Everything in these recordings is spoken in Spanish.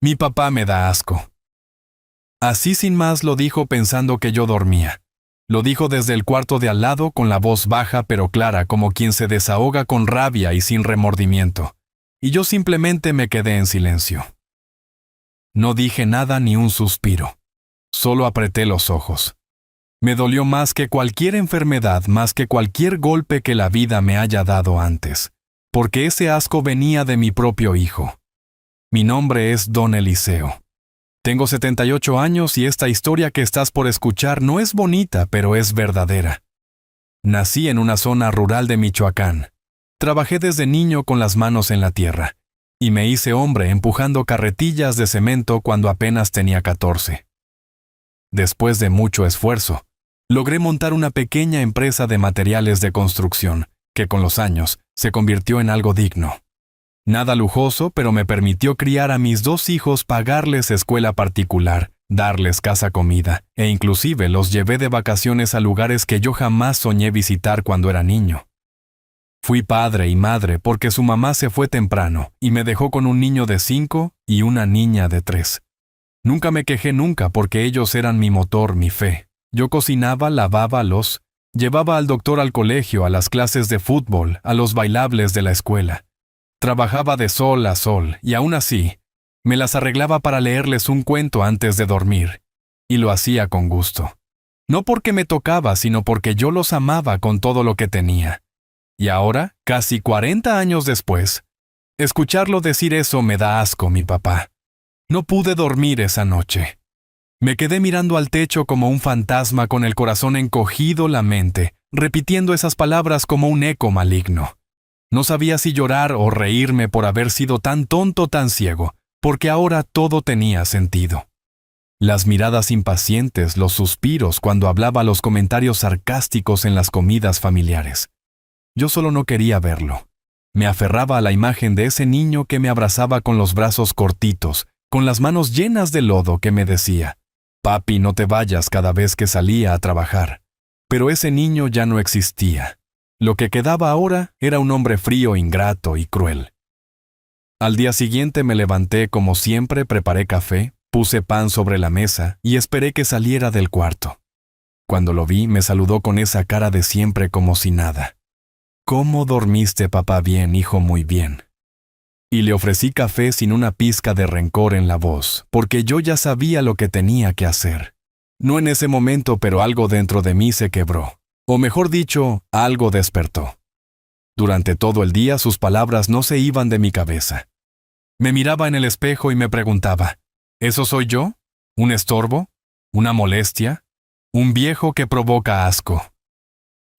Mi papá me da asco. Así sin más lo dijo pensando que yo dormía. Lo dijo desde el cuarto de al lado con la voz baja pero clara como quien se desahoga con rabia y sin remordimiento. Y yo simplemente me quedé en silencio. No dije nada ni un suspiro. Solo apreté los ojos. Me dolió más que cualquier enfermedad, más que cualquier golpe que la vida me haya dado antes, porque ese asco venía de mi propio hijo. Mi nombre es Don Eliseo. Tengo 78 años y esta historia que estás por escuchar no es bonita, pero es verdadera. Nací en una zona rural de Michoacán. Trabajé desde niño con las manos en la tierra, y me hice hombre empujando carretillas de cemento cuando apenas tenía 14. Después de mucho esfuerzo, logré montar una pequeña empresa de materiales de construcción, que con los años se convirtió en algo digno. Nada lujoso, pero me permitió criar a mis 2 hijos, pagarles escuela particular, darles casa comida, e inclusive los llevé de vacaciones a lugares que yo jamás soñé visitar cuando era niño. Fui padre y madre porque su mamá se fue temprano y me dejó con un niño de 5 y una niña de 3. Nunca me quejé nunca porque ellos eran mi motor, mi fe. Yo cocinaba, lavaba, llevaba al doctor al colegio, a las clases de fútbol, a los bailables de la escuela. Trabajaba de sol a sol y aún así, me las arreglaba para leerles un cuento antes de dormir. Y lo hacía con gusto. No porque me tocaba, sino porque yo los amaba con todo lo que tenía. Y ahora, casi 40 años después, escucharlo decir eso me da asco, mi papá. No pude dormir esa noche. Me quedé mirando al techo como un fantasma con el corazón encogido, la mente, repitiendo esas palabras como un eco maligno. No sabía si llorar o reírme por haber sido tan tonto, tan ciego, porque ahora todo tenía sentido. Las miradas impacientes, los suspiros cuando hablaba, los comentarios sarcásticos en las comidas familiares. Yo solo no quería verlo. Me aferraba a la imagen de ese niño que me abrazaba con los brazos cortitos, con las manos llenas de lodo, que me decía: «Papi, no te vayas», cada vez que salía a trabajar. Pero ese niño ya no existía. Lo que quedaba ahora era un hombre frío, ingrato y cruel. Al día siguiente me levanté como siempre, preparé café, puse pan sobre la mesa y esperé que saliera del cuarto. Cuando lo vi, me saludó con esa cara de siempre como si nada. «¿Cómo dormiste, papá?» «Bien, hijo, muy bien». Y le ofrecí café sin una pizca de rencor en la voz, porque yo ya sabía lo que tenía que hacer. No en ese momento, pero algo dentro de mí se quebró. O mejor dicho, algo despertó. Durante todo el día sus palabras no se iban de mi cabeza. Me miraba en el espejo y me preguntaba: ¿eso soy yo? ¿Un estorbo? ¿Una molestia? ¿Un viejo que provoca asco?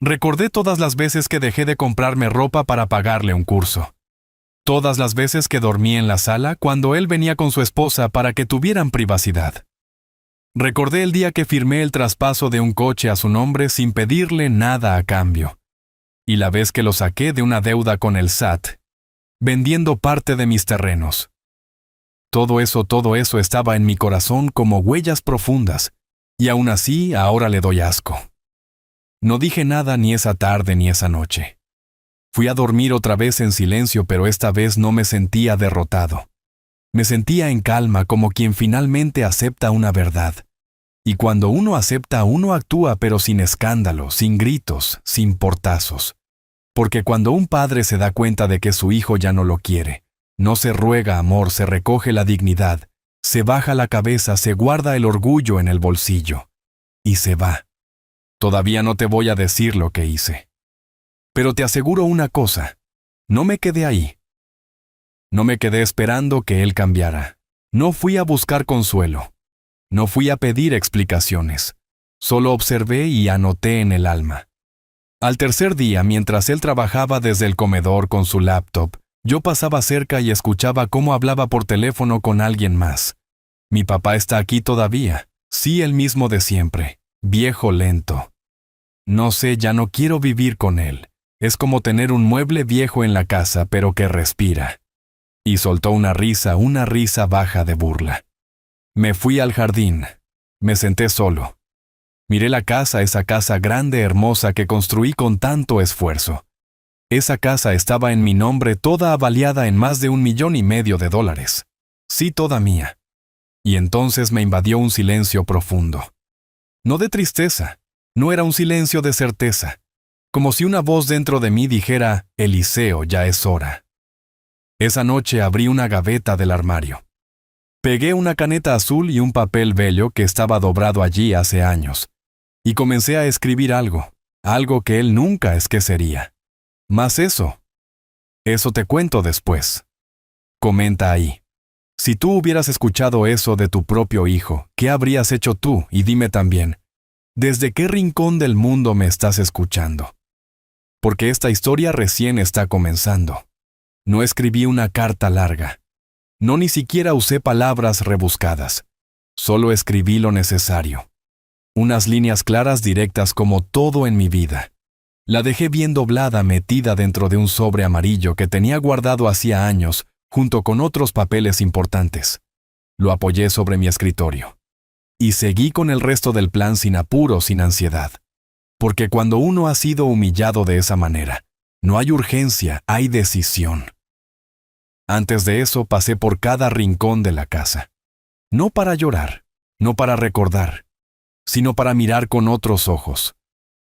Recordé todas las veces que dejé de comprarme ropa para pagarle un curso. Todas las veces que dormí en la sala cuando él venía con su esposa para que tuvieran privacidad. Recordé el día que firmé el traspaso de un coche a su nombre sin pedirle nada a cambio. Y la vez que lo saqué de una deuda con el SAT, vendiendo parte de mis terrenos. Todo eso estaba en mi corazón como huellas profundas, y aún así ahora le doy asco. No dije nada ni esa tarde ni esa noche. Fui a dormir otra vez en silencio, pero esta vez no me sentía derrotado. Me sentía en calma, como quien finalmente acepta una verdad. Y cuando uno acepta, uno actúa, pero sin escándalo, sin gritos, sin portazos. Porque cuando un padre se da cuenta de que su hijo ya no lo quiere, no se ruega amor, se recoge la dignidad, se baja la cabeza, se guarda el orgullo en el bolsillo. Y se va. Todavía no te voy a decir lo que hice. Pero te aseguro una cosa, no me quedé ahí. No me quedé esperando que él cambiara. No fui a buscar consuelo. No fui a pedir explicaciones. Solo observé y anoté en el alma. Al tercer día, mientras él trabajaba desde el comedor con su laptop, yo pasaba cerca y escuchaba cómo hablaba por teléfono con alguien más. Mi papá está aquí todavía. Sí, el mismo de siempre. Viejo lento. No sé, ya no quiero vivir con él. Es como tener un mueble viejo en la casa, pero que respira. Y soltó una risa baja de burla. Me fui al jardín. Me senté solo. Miré la casa, esa casa grande, hermosa que construí con tanto esfuerzo. Esa casa estaba en mi nombre, toda avaliada en más de $1,500,000. Sí, toda mía. Y entonces me invadió un silencio profundo. No de tristeza, no era un silencio de certeza, como si una voz dentro de mí dijera, Eliseo, ya es hora. Esa noche abrí una gaveta del armario. Pegué una caneta azul y un papel bello que estaba dobrado allí hace años, y comencé a escribir algo que él nunca esquecería. Mas eso te cuento después. Comenta ahí. Si tú hubieras escuchado eso de tu propio hijo, ¿qué habrías hecho tú? Y dime también, ¿desde qué rincón del mundo me estás escuchando? Porque esta historia recién está comenzando. No escribí una carta larga. No ni siquiera usé palabras rebuscadas. Solo escribí lo necesario. Unas líneas claras directas como todo en mi vida. La dejé bien doblada metida dentro de un sobre amarillo que tenía guardado hacía años, junto con otros papeles importantes. Lo apoyé sobre mi escritorio. Y seguí con el resto del plan sin apuro, sin ansiedad. Porque cuando uno ha sido humillado de esa manera, no hay urgencia, hay decisión. Antes de eso pasé por cada rincón de la casa. No para llorar, no para recordar, sino para mirar con otros ojos,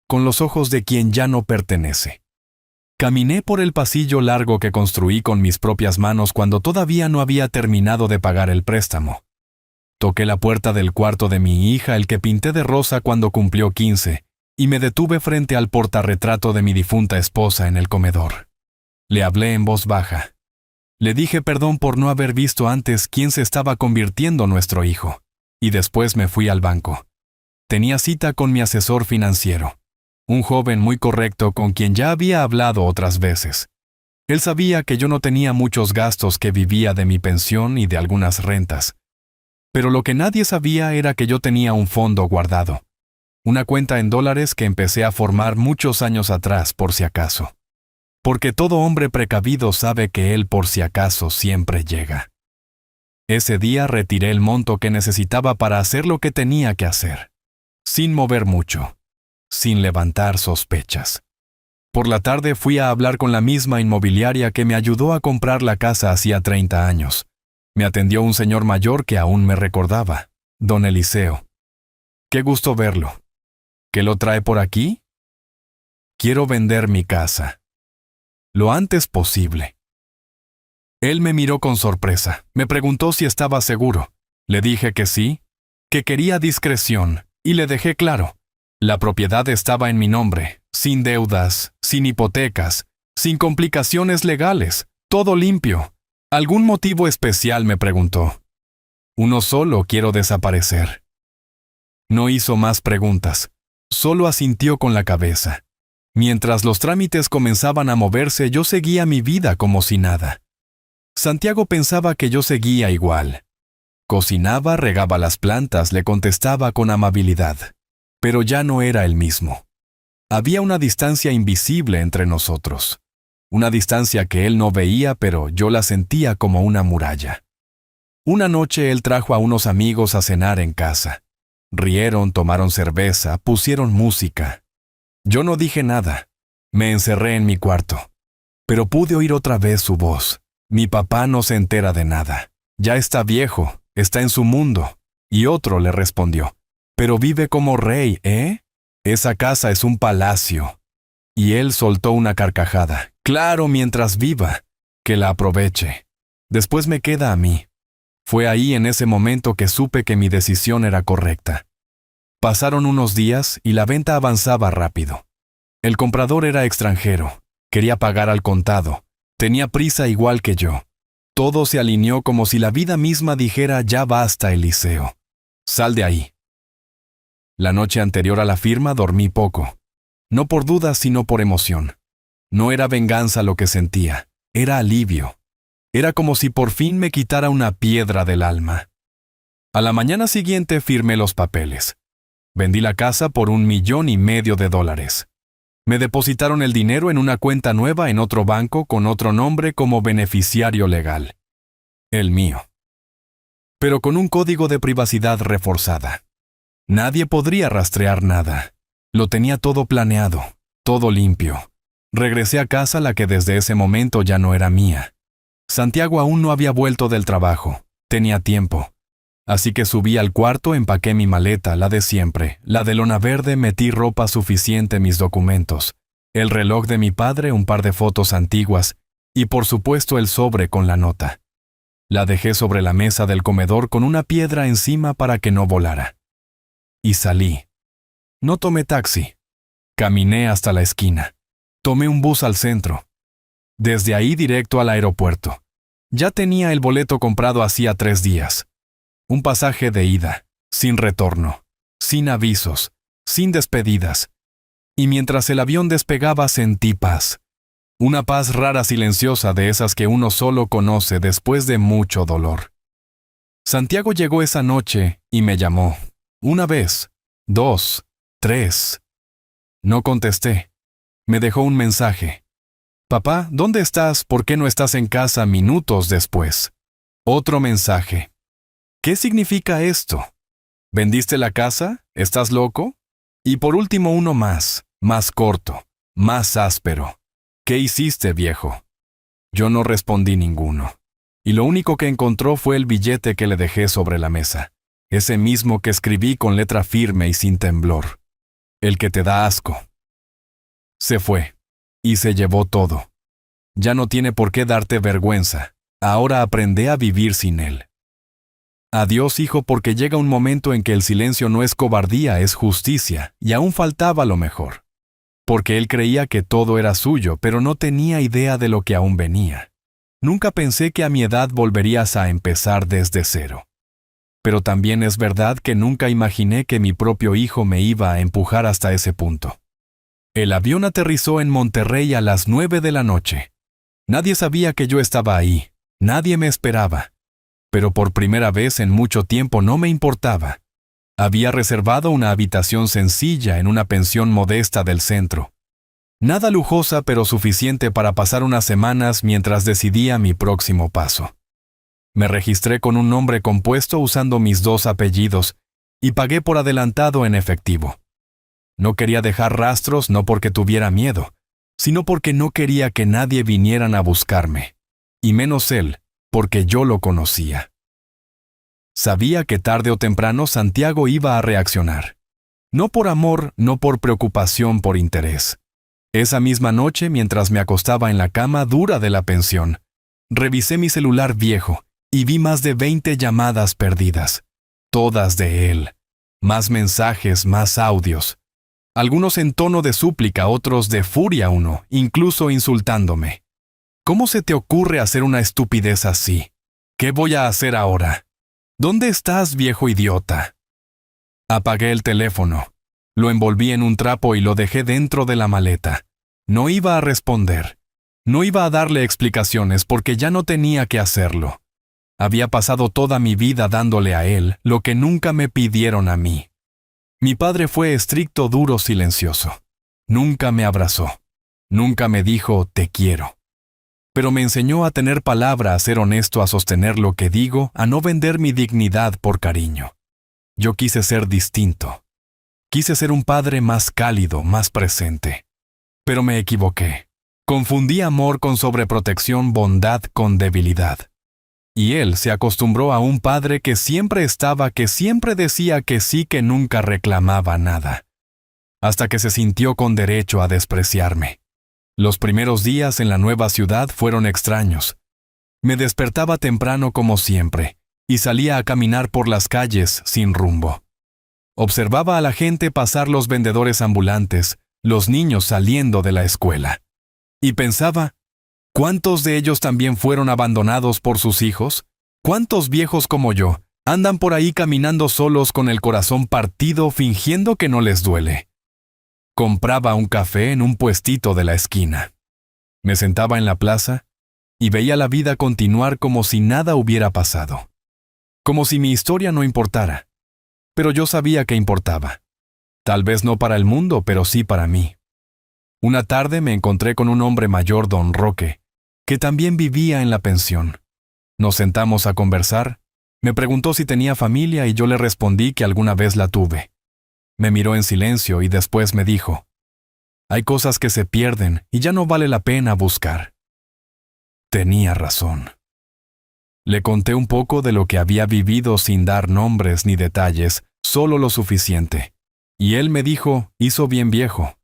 con los ojos de quien ya no pertenece. Caminé por el pasillo largo que construí con mis propias manos cuando todavía no había terminado de pagar el préstamo. Toqué la puerta del cuarto de mi hija, el que pinté de rosa cuando cumplió 15, y me detuve frente al portarretrato de mi difunta esposa en el comedor. Le hablé en voz baja. Le dije perdón por no haber visto antes quién se estaba convirtiendo nuestro hijo, y después me fui al banco. Tenía cita con mi asesor financiero, un joven muy correcto con quien ya había hablado otras veces. Él sabía que yo no tenía muchos gastos, que vivía de mi pensión y de algunas rentas. Pero lo que nadie sabía era que yo tenía un fondo guardado, una cuenta en dólares que empecé a formar muchos años atrás por si acaso. Porque todo hombre precavido sabe que él por si acaso siempre llega. Ese día retiré el monto que necesitaba para hacer lo que tenía que hacer, sin mover mucho, sin levantar sospechas. Por la tarde fui a hablar con la misma inmobiliaria que me ayudó a comprar la casa hacía 30 años. Me atendió un señor mayor que aún me recordaba, don Eliseo. Qué gusto verlo. ¿Qué lo trae por aquí? Quiero vender mi casa. Lo antes posible. Él me miró con sorpresa. Me preguntó si estaba seguro. Le dije que sí, que quería discreción, y le dejé claro. La propiedad estaba en mi nombre, sin deudas, sin hipotecas, sin complicaciones legales, todo limpio. ¿Algún motivo especial?, me preguntó. Uno solo: quiero desaparecer. No hizo más preguntas, solo asintió con la cabeza. Mientras los trámites comenzaban a moverse, yo seguía mi vida como si nada. Santiago pensaba que yo seguía igual. Cocinaba, regaba las plantas, le contestaba con amabilidad. Pero ya no era el mismo. Había una distancia invisible entre nosotros. Una distancia que él no veía, pero yo la sentía como una muralla. Una noche él trajo a unos amigos a cenar en casa. Rieron, tomaron cerveza, pusieron música. Yo no dije nada. Me encerré en mi cuarto. Pero pude oír otra vez su voz. Mi papá no se entera de nada. Ya está viejo, está en su mundo. Y otro le respondió: pero vive como rey, ¿eh? Esa casa es un palacio. Y él soltó una carcajada. Claro, mientras viva. Que la aproveche. Después me queda a mí. Fue ahí, en ese momento, que supe que mi decisión era correcta. Pasaron unos días y la venta avanzaba rápido. El comprador era extranjero. Quería pagar al contado. Tenía prisa igual que yo. Todo se alineó como si la vida misma dijera: ya basta, Eliseo. Sal de ahí. La noche anterior a la firma dormí poco. No por dudas, sino por emoción. No era venganza lo que sentía, era alivio. Era como si por fin me quitara una piedra del alma. A la mañana siguiente firmé los papeles. Vendí la casa por $1,500,000. Me depositaron el dinero en una cuenta nueva en otro banco con otro nombre como beneficiario legal. El mío. Pero con un código de privacidad reforzada. Nadie podría rastrear nada. Lo tenía todo planeado, todo limpio. Regresé a casa, la que desde ese momento ya no era mía. Santiago aún no había vuelto del trabajo. Tenía tiempo. Así que subí al cuarto, empaqué mi maleta, la de siempre, la de lona verde, metí ropa suficiente, mis documentos, el reloj de mi padre, un par de fotos antiguas y por supuesto el sobre con la nota. La dejé sobre la mesa del comedor con una piedra encima para que no volara. Y salí. No tomé taxi. Caminé hasta la esquina. Tomé un bus al centro. Desde ahí directo al aeropuerto. Ya tenía el boleto comprado hacía 3 días. Un pasaje de ida, sin retorno, sin avisos, sin despedidas. Y mientras el avión despegaba sentí paz. Una paz rara, silenciosa, de esas que uno solo conoce después de mucho dolor. Santiago llegó esa noche y me llamó. 1 vez, 2, 3. No contesté. Me dejó un mensaje. Papá, ¿dónde estás? ¿Por qué no estás en casa? Minutos después. Otro mensaje. ¿Qué significa esto? ¿Vendiste la casa? ¿Estás loco? Y por último uno más corto, más áspero. ¿Qué hiciste, viejo? Yo no respondí ninguno. Y lo único que encontró fue el billete que le dejé sobre la mesa. Ese mismo que escribí con letra firme y sin temblor. El que te da asco. Se fue. Y se llevó todo. Ya no tiene por qué darte vergüenza. Ahora aprende a vivir sin él. Adiós, hijo, porque llega un momento en que el silencio no es cobardía, es justicia, y aún faltaba lo mejor. Porque él creía que todo era suyo, pero no tenía idea de lo que aún venía. Nunca pensé que a mi edad volverías a empezar desde cero. Pero también es verdad que nunca imaginé que mi propio hijo me iba a empujar hasta ese punto. El avión aterrizó en Monterrey a las 9 de la noche. Nadie sabía que yo estaba ahí, nadie me esperaba. Pero por primera vez en mucho tiempo no me importaba. Había reservado una habitación sencilla en una pensión modesta del centro. Nada lujosa, pero suficiente para pasar unas semanas mientras decidía mi próximo paso. Me registré con un nombre compuesto usando mis 2 apellidos y pagué por adelantado en efectivo. No quería dejar rastros, no porque tuviera miedo, sino porque no quería que nadie vinieran a buscarme, y menos él, porque yo lo conocía. Sabía que tarde o temprano Santiago iba a reaccionar. No por amor, no por preocupación, por interés. Esa misma noche, mientras me acostaba en la cama dura de la pensión, revisé mi celular viejo y vi más de 20 llamadas perdidas, todas de él. Más mensajes, más audios. Algunos en tono de súplica, otros de furia, uno, incluso insultándome. ¿Cómo se te ocurre hacer una estupidez así? ¿Qué voy a hacer ahora? ¿Dónde estás, viejo idiota? Apagué el teléfono. Lo envolví en un trapo y lo dejé dentro de la maleta. No iba a responder. No iba a darle explicaciones porque ya no tenía que hacerlo. Había pasado toda mi vida dándole a él lo que nunca me pidieron a mí. Mi padre fue estricto, duro, silencioso. Nunca me abrazó. Nunca me dijo, te quiero. Pero me enseñó a tener palabra, a ser honesto, a sostener lo que digo, a no vender mi dignidad por cariño. Yo quise ser distinto. Quise ser un padre más cálido, más presente. Pero me equivoqué. Confundí amor con sobreprotección, bondad con debilidad. Y él se acostumbró a un padre que siempre estaba, que siempre decía que sí, que nunca reclamaba nada. Hasta que se sintió con derecho a despreciarme. Los primeros días en la nueva ciudad fueron extraños. Me despertaba temprano como siempre, y salía a caminar por las calles sin rumbo. Observaba a la gente pasar, los vendedores ambulantes, los niños saliendo de la escuela. Y pensaba, ¿cuántos de ellos también fueron abandonados por sus hijos? ¿Cuántos viejos como yo andan por ahí caminando solos con el corazón partido, fingiendo que no les duele? Compraba un café en un puestito de la esquina. Me sentaba en la plaza y veía la vida continuar como si nada hubiera pasado. Como si mi historia no importara. Pero yo sabía que importaba. Tal vez no para el mundo, pero sí para mí. Una tarde me encontré con un hombre mayor, don Roque, que también vivía en la pensión. Nos sentamos a conversar. Me preguntó si tenía familia y yo le respondí que alguna vez la tuve. Me miró en silencio y después me dijo, hay cosas que se pierden y ya no vale la pena buscar. Tenía razón. Le conté un poco de lo que había vivido sin dar nombres ni detalles, solo lo suficiente. Y él me dijo, hizo bien viejo.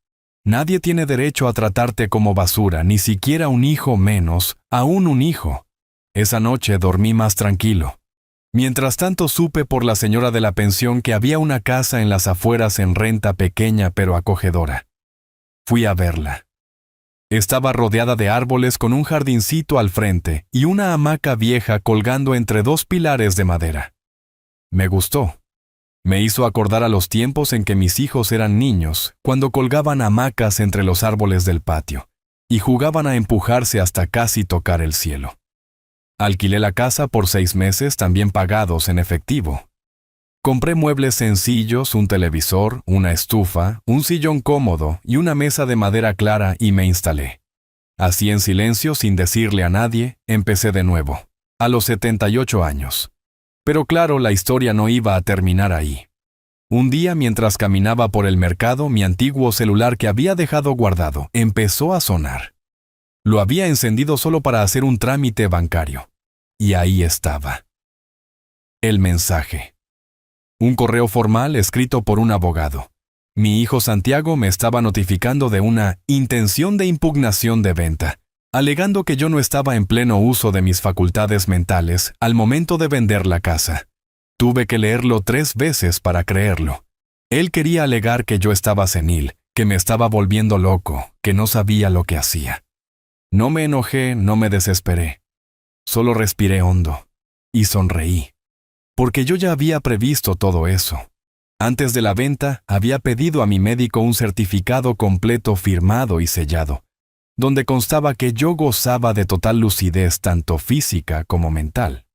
Nadie tiene derecho a tratarte como basura, ni siquiera un hijo menos, aún un hijo. Esa noche dormí más tranquilo. Mientras tanto supe por la señora de la pensión que había una casa en las afueras en renta pequeña pero acogedora. Fui a verla. Estaba rodeada de árboles con un jardincito al frente y una hamaca vieja colgando entre dos pilares de madera. Me gustó. Me hizo acordar a los tiempos en que mis hijos eran niños, cuando colgaban hamacas entre los árboles del patio y jugaban a empujarse hasta casi tocar el cielo. Alquilé la casa por 6 meses, también pagados en efectivo. Compré muebles sencillos, un televisor, una estufa, un sillón cómodo y una mesa de madera clara y me instalé. Así en silencio, sin decirle a nadie, empecé de nuevo, a los 78 años. Pero claro, la historia no iba a terminar ahí. Un día, mientras caminaba por el mercado, mi antiguo celular que había dejado guardado empezó a sonar. Lo había encendido solo para hacer un trámite bancario. Y ahí estaba. El mensaje. Un correo formal escrito por un abogado. Mi hijo Santiago me estaba notificando de una intención de impugnación de venta, alegando que yo no estaba en pleno uso de mis facultades mentales al momento de vender la casa. Tuve que leerlo 3 veces para creerlo. Él quería alegar que yo estaba senil, que me estaba volviendo loco, que no sabía lo que hacía. No me enojé, no me desesperé. Solo respiré hondo y sonreí. Porque yo ya había previsto todo eso. Antes de la venta, había pedido a mi médico un certificado completo firmado y sellado, donde constaba que yo gozaba de total lucidez tanto física como mental.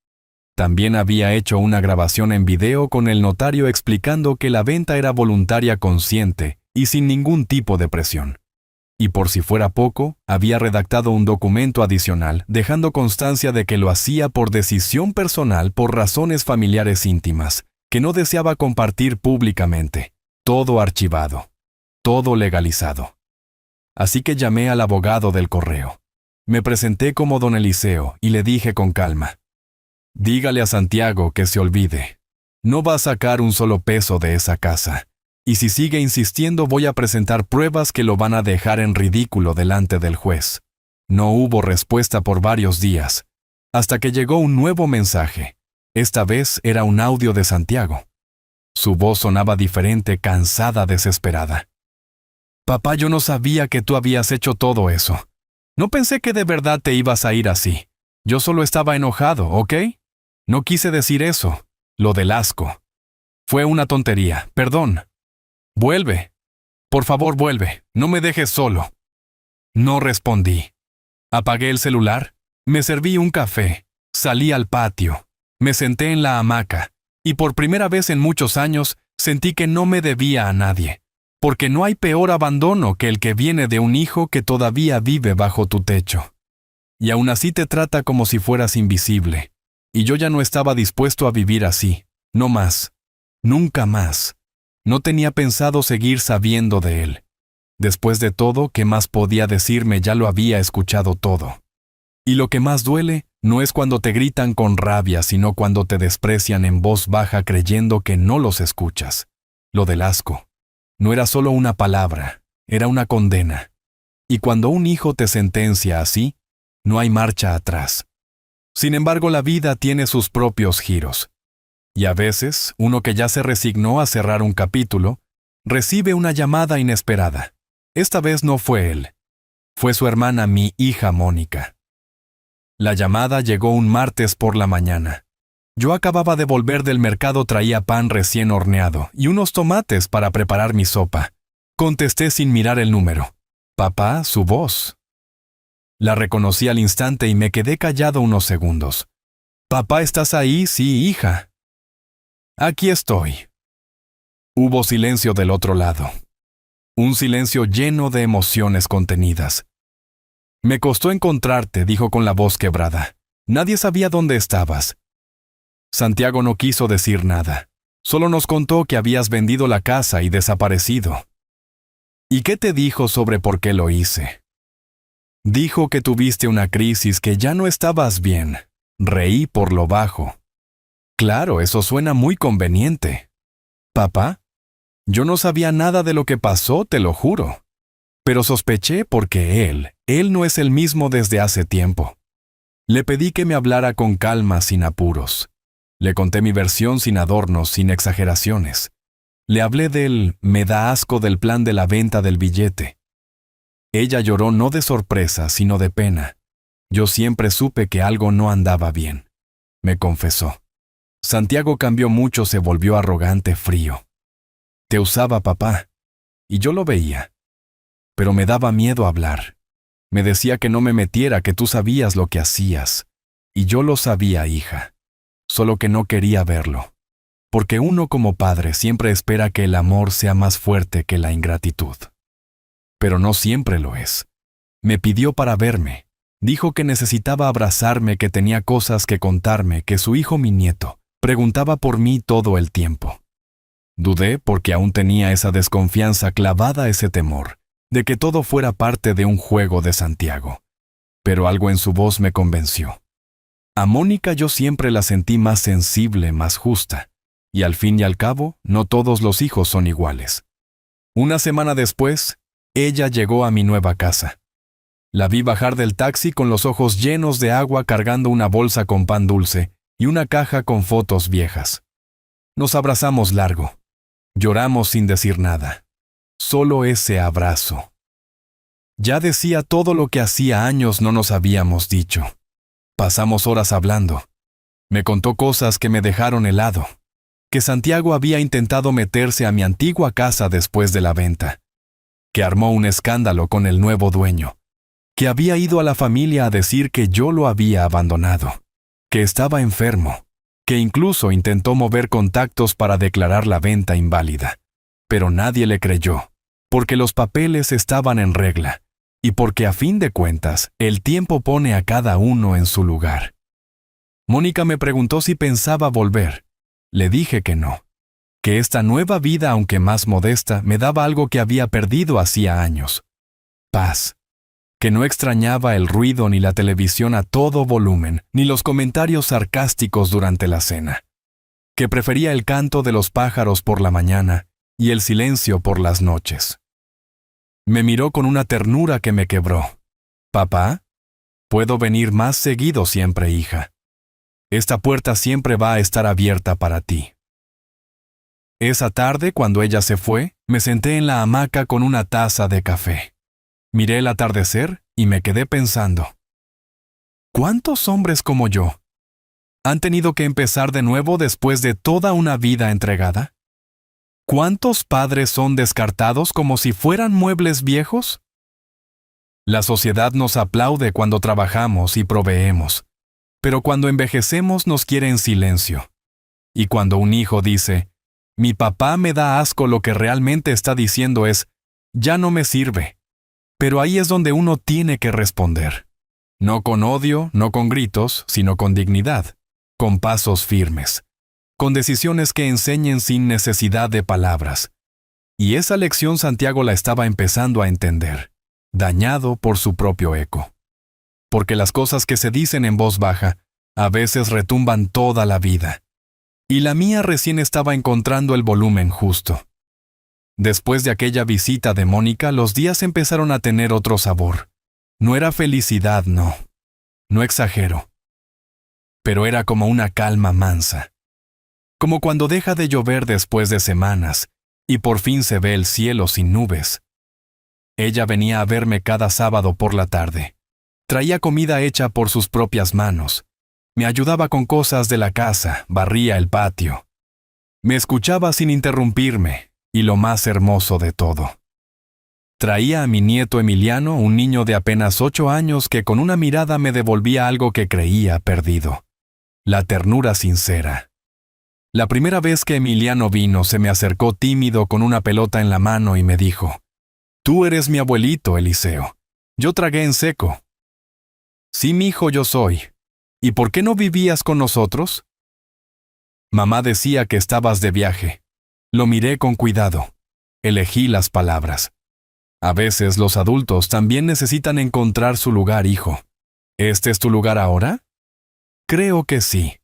También había hecho una grabación en video con el notario explicando que la venta era voluntaria consciente y sin ningún tipo de presión. Y por si fuera poco, había redactado un documento adicional dejando constancia de que lo hacía por decisión personal por razones familiares íntimas, que no deseaba compartir públicamente. Todo archivado. Todo legalizado. Así que llamé al abogado del correo. Me presenté como don Eliseo y le dije con calma: dígale a Santiago que se olvide. No va a sacar un solo peso de esa casa. Y si sigue insistiendo voy a presentar pruebas que lo van a dejar en ridículo delante del juez. No hubo respuesta por varios días, hasta que llegó un nuevo mensaje. Esta vez era un audio de Santiago. Su voz sonaba diferente, cansada, desesperada. Papá, yo no sabía que tú habías hecho todo eso. No pensé que de verdad te ibas a ir así. Yo solo estaba enojado, ¿ok? No quise decir eso, lo del asco. Fue una tontería, perdón. Vuelve. Por favor, vuelve. No me dejes solo. No respondí. Apagué el celular, me serví un café, salí al patio, me senté en la hamaca, y por primera vez en muchos años sentí que no me debía a nadie, porque no hay peor abandono que el que viene de un hijo que todavía vive bajo tu techo. Y aún así te trata como si fueras invisible, y yo ya no estaba dispuesto a vivir así, no más, nunca más. No tenía pensado seguir sabiendo de él. Después de todo, ¿qué más podía decirme? Ya lo había escuchado todo. Y lo que más duele no es cuando te gritan con rabia, sino cuando te desprecian en voz baja creyendo que no los escuchas. Lo del asco. No era solo una palabra, era una condena. Y cuando un hijo te sentencia así, no hay marcha atrás. Sin embargo, la vida tiene sus propios giros. Y a veces, uno que ya se resignó a cerrar un capítulo, recibe una llamada inesperada. Esta vez no fue él. Fue su hermana, mi hija Mónica. La llamada llegó un martes por la mañana. Yo acababa de volver del mercado, traía pan recién horneado y unos tomates para preparar mi sopa. Contesté sin mirar el número. Papá, su voz. La reconocí al instante y me quedé callado unos segundos. Papá, ¿estás ahí? Sí, hija. Aquí estoy. Hubo silencio del otro lado. Un silencio lleno de emociones contenidas. Me costó encontrarte, dijo con la voz quebrada. Nadie sabía dónde estabas. Santiago no quiso decir nada. Solo nos contó que habías vendido la casa y desaparecido. ¿Y qué te dijo sobre por qué lo hice? Dijo que tuviste una crisis, que ya no estabas bien. Reí por lo bajo. Claro, eso suena muy conveniente. Papá, yo no sabía nada de lo que pasó, te lo juro. Pero sospeché porque él no es el mismo desde hace tiempo. Le pedí que me hablara con calma, sin apuros. Le conté mi versión sin adornos, sin exageraciones. Le hablé del me da asco del plan de la venta del billete. Ella lloró no de sorpresa, sino de pena. Yo siempre supe que algo no andaba bien. Me confesó. Santiago cambió mucho, se volvió arrogante, frío. Te usaba, papá, y yo lo veía. Pero me daba miedo hablar. Me decía que no me metiera, que tú sabías lo que hacías. Y yo lo sabía, hija. Solo que no quería verlo. Porque uno como padre siempre espera que el amor sea más fuerte que la ingratitud. Pero no siempre lo es. Me pidió para verme. Dijo que necesitaba abrazarme, que tenía cosas que contarme, que su hijo, mi nieto, preguntaba por mí todo el tiempo. Dudé porque aún tenía esa desconfianza clavada, ese temor, de que todo fuera parte de un juego de Santiago. Pero algo en su voz me convenció. A Mónica yo siempre la sentí más sensible, más justa. Y al fin y al cabo, no todos los hijos son iguales. Una semana después, ella llegó a mi nueva casa. La vi bajar del taxi con los ojos llenos de agua, cargando una bolsa con pan dulce y una caja con fotos viejas. Nos abrazamos largo. Lloramos sin decir nada. Solo ese abrazo. Ya decía todo lo que hacía años no nos habíamos dicho. Pasamos horas hablando. Me contó cosas que me dejaron helado. Que Santiago había intentado meterse a mi antigua casa después de la venta. Que armó un escándalo con el nuevo dueño. Que había ido a la familia a decir que yo lo había abandonado. Que estaba enfermo. Que incluso intentó mover contactos para declarar la venta inválida. Pero nadie le creyó, porque los papeles estaban en regla, y porque a fin de cuentas, el tiempo pone a cada uno en su lugar. Mónica me preguntó si pensaba volver. Le dije que no, que esta nueva vida, aunque más modesta, me daba algo que había perdido hacía años. Paz. Que no extrañaba el ruido ni la televisión a todo volumen, ni los comentarios sarcásticos durante la cena. Que prefería el canto de los pájaros por la mañana y el silencio por las noches. Me miró con una ternura que me quebró. «Papá, puedo venir más seguido siempre, hija. Esta puerta siempre va a estar abierta para ti». Esa tarde, cuando ella se fue, me senté en la hamaca con una taza de café. Miré el atardecer y me quedé pensando. ¿Cuántos hombres como yo han tenido que empezar de nuevo después de toda una vida entregada? ¿Cuántos padres son descartados como si fueran muebles viejos? La sociedad nos aplaude cuando trabajamos y proveemos, pero cuando envejecemos nos quiere en silencio. Y cuando un hijo dice, «Mi papá me da asco», lo que realmente está diciendo es, «Ya no me sirve». Pero ahí es donde uno tiene que responder. No con odio, no con gritos, sino con dignidad, con pasos firmes, con decisiones que enseñen sin necesidad de palabras. Y esa lección Santiago la estaba empezando a entender, dañado por su propio eco. Porque las cosas que se dicen en voz baja, a veces retumban toda la vida. Y la mía recién estaba encontrando el volumen justo. Después de aquella visita de Mónica, los días empezaron a tener otro sabor. No era felicidad, no. No exagero. Pero era como una calma mansa. Como cuando deja de llover después de semanas, y por fin se ve el cielo sin nubes. Ella venía a verme cada sábado por la tarde. Traía comida hecha por sus propias manos. Me ayudaba con cosas de la casa, barría el patio. Me escuchaba sin interrumpirme. Y lo más hermoso de todo. Traía a mi nieto Emiliano, un niño de apenas 8 años que con una mirada me devolvía algo que creía perdido. La ternura sincera. La primera vez que Emiliano vino, se me acercó tímido con una pelota en la mano y me dijo, «Tú eres mi abuelito, Eliseo». Yo tragué en seco. «Sí, mijo, yo soy. ¿Y por qué no vivías con nosotros?» Mamá decía que estabas de viaje. Lo miré con cuidado. Elegí las palabras. A veces los adultos también necesitan encontrar su lugar, hijo. ¿Este es tu lugar ahora? Creo que sí.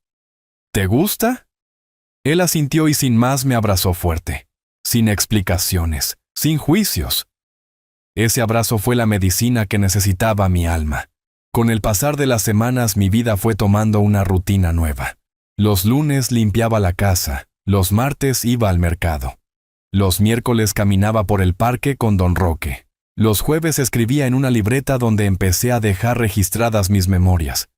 ¿Te gusta? Él asintió y sin más me abrazó fuerte, sin explicaciones, sin juicios. Ese abrazo fue la medicina que necesitaba mi alma. Con el pasar de las semanas mi vida fue tomando una rutina nueva. Los lunes limpiaba la casa, los martes iba al mercado. Los miércoles caminaba por el parque con don Roque. Los jueves escribía en una libreta donde empecé a dejar registradas mis memorias.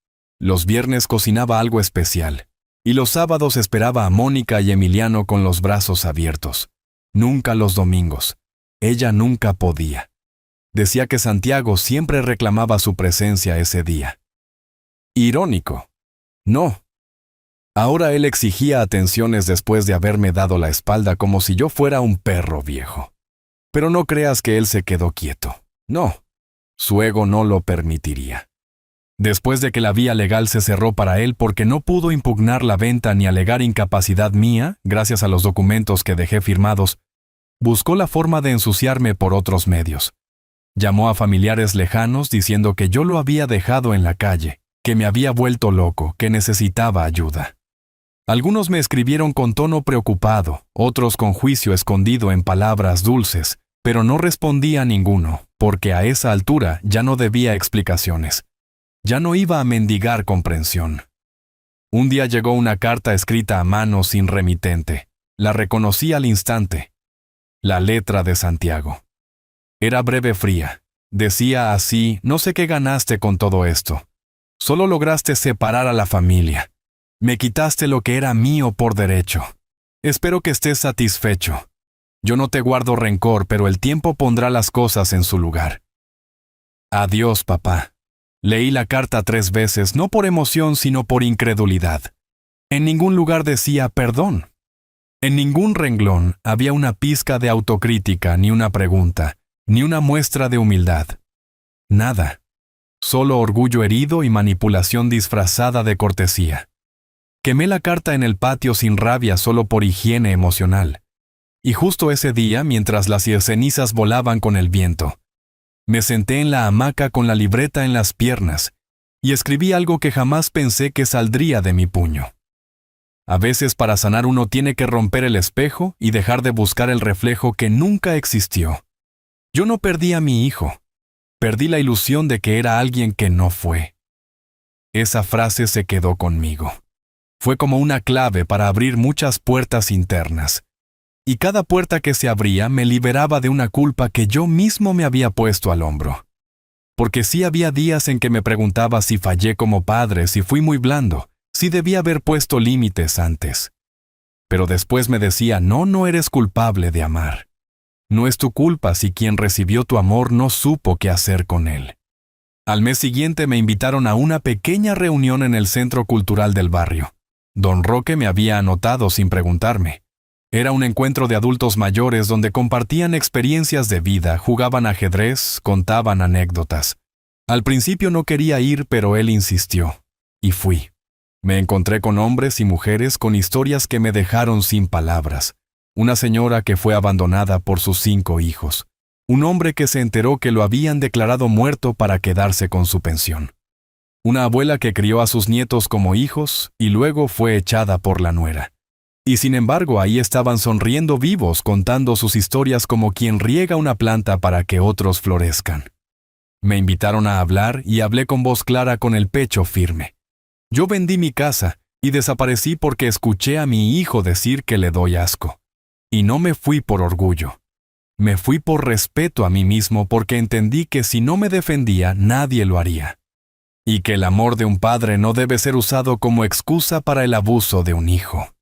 Los viernes cocinaba algo especial. Y los sábados esperaba a Mónica y Emiliano con los brazos abiertos. Nunca los domingos. Ella nunca podía. Decía que Santiago siempre reclamaba su presencia ese día. Irónico. No. Ahora él exigía atenciones después de haberme dado la espalda como si yo fuera un perro viejo. Pero no creas que él se quedó quieto. No. Su ego no lo permitiría. Después de que la vía legal se cerró para él porque no pudo impugnar la venta ni alegar incapacidad mía, gracias a los documentos que dejé firmados, buscó la forma de ensuciarme por otros medios. Llamó a familiares lejanos diciendo que yo lo había dejado en la calle, que me había vuelto loco, que necesitaba ayuda. Algunos me escribieron con tono preocupado, otros con juicio escondido en palabras dulces, pero no respondí a ninguno, porque a esa altura ya no debía explicaciones. Ya no iba a mendigar comprensión. Un día llegó una carta escrita a mano sin remitente. La reconocí al instante. La letra de Santiago. Era breve, fría. Decía así: no sé qué ganaste con todo esto. Solo lograste separar a la familia. Me quitaste lo que era mío por derecho. Espero que estés satisfecho. Yo no te guardo rencor, pero el tiempo pondrá las cosas en su lugar. Adiós, papá. Leí la carta 3 veces, no por emoción, sino por incredulidad. En ningún lugar decía perdón. En ningún renglón había una pizca de autocrítica, ni una pregunta, ni una muestra de humildad. Nada. Solo orgullo herido y manipulación disfrazada de cortesía. Quemé la carta en el patio sin rabia solo por higiene emocional. Y justo ese día, mientras las cenizas volaban con el viento, me senté en la hamaca con la libreta en las piernas y escribí algo que jamás pensé que saldría de mi puño. A veces para sanar uno tiene que romper el espejo y dejar de buscar el reflejo que nunca existió. Yo no perdí a mi hijo. Perdí la ilusión de que era alguien que no fue. Esa frase se quedó conmigo. Fue como una clave para abrir muchas puertas internas. Y cada puerta que se abría me liberaba de una culpa que yo mismo me había puesto al hombro. Porque sí había días en que me preguntaba si fallé como padre, si fui muy blando, si debía haber puesto límites antes. Pero después me decía: no eres culpable de amar. No es tu culpa si quien recibió tu amor no supo qué hacer con él. Al mes siguiente me invitaron a una pequeña reunión en el Centro Cultural del barrio. Don Roque me había anotado sin preguntarme. Era un encuentro de adultos mayores donde compartían experiencias de vida, jugaban ajedrez, contaban anécdotas. Al principio no quería ir, pero él insistió. Y fui. Me encontré con hombres y mujeres con historias que me dejaron sin palabras. Una señora que fue abandonada por sus 5 hijos. Un hombre que se enteró que lo habían declarado muerto para quedarse con su pensión. Una abuela que crió a sus nietos como hijos y luego fue echada por la nuera. Y sin embargo ahí estaban sonriendo vivos, contando sus historias como quien riega una planta para que otros florezcan. Me invitaron a hablar y hablé con voz clara, con el pecho firme. Yo vendí mi casa y desaparecí porque escuché a mi hijo decir que le doy asco. Y no me fui por orgullo. Me fui por respeto a mí mismo, porque entendí que si no me defendía, nadie lo haría. Y que el amor de un padre no debe ser usado como excusa para el abuso de un hijo.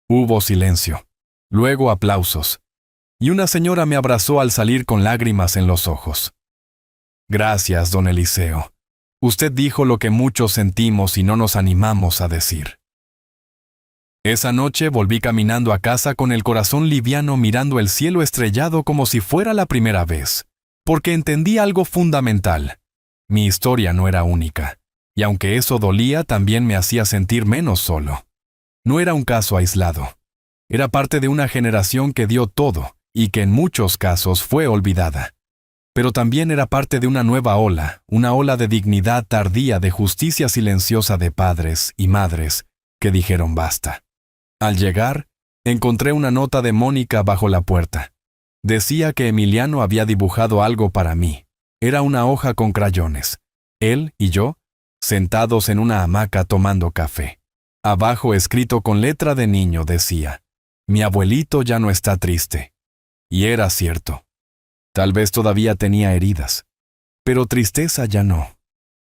Hubo silencio. Luego aplausos. Y una señora me abrazó al salir con lágrimas en los ojos. Gracias, don Eliseo. Usted dijo lo que muchos sentimos y no nos animamos a decir. Esa noche volví caminando a casa con el corazón liviano, mirando el cielo estrellado como si fuera la primera vez, porque entendí algo fundamental. Mi historia no era única, y aunque eso dolía, también me hacía sentir menos solo. No era un caso aislado. Era parte de una generación que dio todo y que en muchos casos fue olvidada. pero también era parte de una nueva ola, una ola de dignidad tardía, de justicia silenciosa de padres y madres que dijeron basta. Al llegar, encontré una nota de Mónica bajo la puerta. Decía que Emiliano había dibujado algo para mí. Era una hoja con crayones. Él y yo, sentados en una hamaca tomando café. Abajo, escrito con letra de niño, decía: «Mi abuelito ya no está triste». Y era cierto. Tal vez todavía tenía heridas, pero tristeza ya no,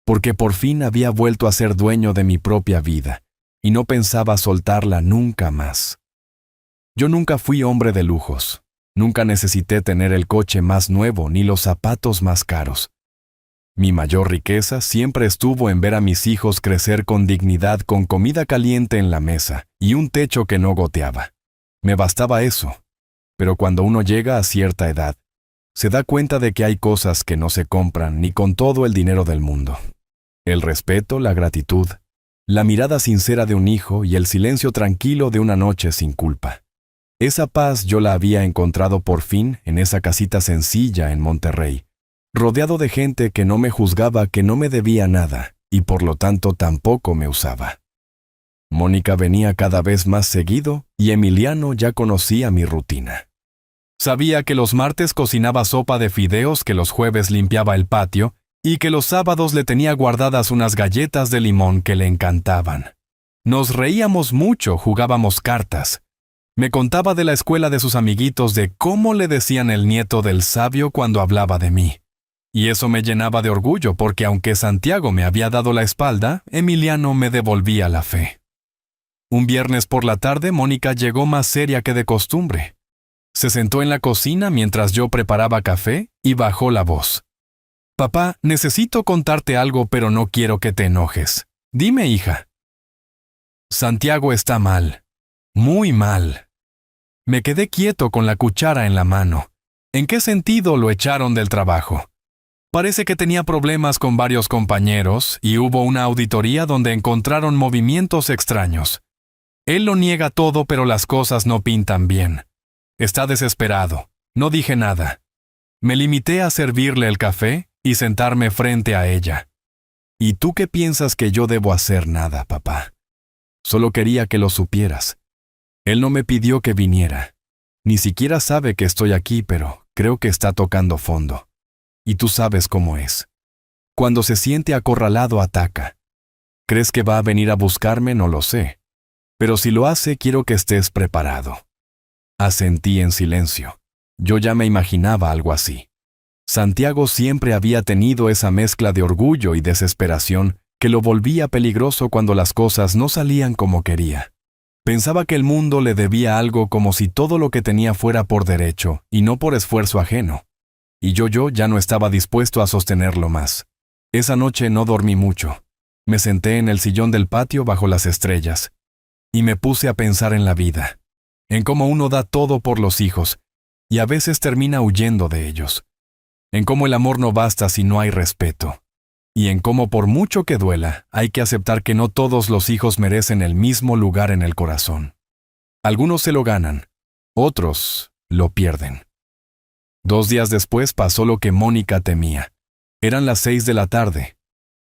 porque por fin había vuelto a ser dueño de mi propia vida, y no pensaba soltarla nunca más. Yo nunca fui hombre de lujos, nunca necesité tener el coche más nuevo ni los zapatos más caros. Mi mayor riqueza siempre estuvo en ver a mis hijos crecer con dignidad, con comida caliente en la mesa y un techo que no goteaba. Me bastaba eso, pero cuando uno llega a cierta edad, se da cuenta de que hay cosas que no se compran ni con todo el dinero del mundo. El respeto, la gratitud, la mirada sincera de un hijo y el silencio tranquilo de una noche sin culpa. Esa paz yo la había encontrado por fin en esa casita sencilla en Monterrey, rodeado de gente que no me juzgaba, que no me debía nada y por lo tanto tampoco me usaba. Mónica venía cada vez más seguido y Emiliano ya conocía mi rutina. Sabía que los martes cocinaba sopa de fideos, que los jueves limpiaba el patio y que los sábados le tenía guardadas unas galletas de limón que le encantaban. Nos reíamos mucho, jugábamos cartas. Me contaba de la escuela de sus amiguitos, de cómo le decían el nieto del sabio cuando hablaba de mí. Y eso me llenaba de orgullo porque aunque Santiago me había dado la espalda, Emiliano me devolvía la fe. Un viernes por la tarde, Mónica llegó más seria que de costumbre. Se sentó en la cocina mientras yo preparaba café y bajó la voz. «Papá, necesito contarte algo, pero no quiero que te enojes. Dime, hija». Santiago está mal. Muy mal. Me quedé quieto con la cuchara en la mano. ¿En qué sentido lo echaron del trabajo? Parece que tenía problemas con varios compañeros y hubo una auditoría donde encontraron movimientos extraños. Él lo niega todo, pero las cosas no pintan bien. Está desesperado. No dije nada. Me limité a servirle el café y sentarme frente a ella. ¿Y tú qué piensas que yo debo hacer? Nada, papá. Solo quería que lo supieras. Él no me pidió que viniera. Ni siquiera sabe que estoy aquí, pero creo que está tocando fondo. Y tú sabes cómo es. Cuando se siente acorralado, ataca. ¿Crees que va a venir a buscarme? No lo sé. Pero si lo hace, quiero que estés preparado. Asentí en silencio. Yo ya me imaginaba algo así. Santiago siempre había tenido esa mezcla de orgullo y desesperación que lo volvía peligroso cuando las cosas no salían como quería. Pensaba que el mundo le debía algo, como si todo lo que tenía fuera por derecho y no por esfuerzo ajeno. Y yo ya no estaba dispuesto a sostenerlo más. Esa noche no dormí mucho. Me senté en el sillón del patio bajo las estrellas y me puse a pensar en la vida, en cómo uno da todo por los hijos y a veces termina huyendo de ellos, en cómo el amor no basta si no hay respeto, y en cómo por mucho que duela, hay que aceptar que no todos los hijos merecen el mismo lugar en el corazón. Algunos se lo ganan, otros lo pierden. 2 días después pasó lo que Mónica temía. Eran las 6 de la tarde.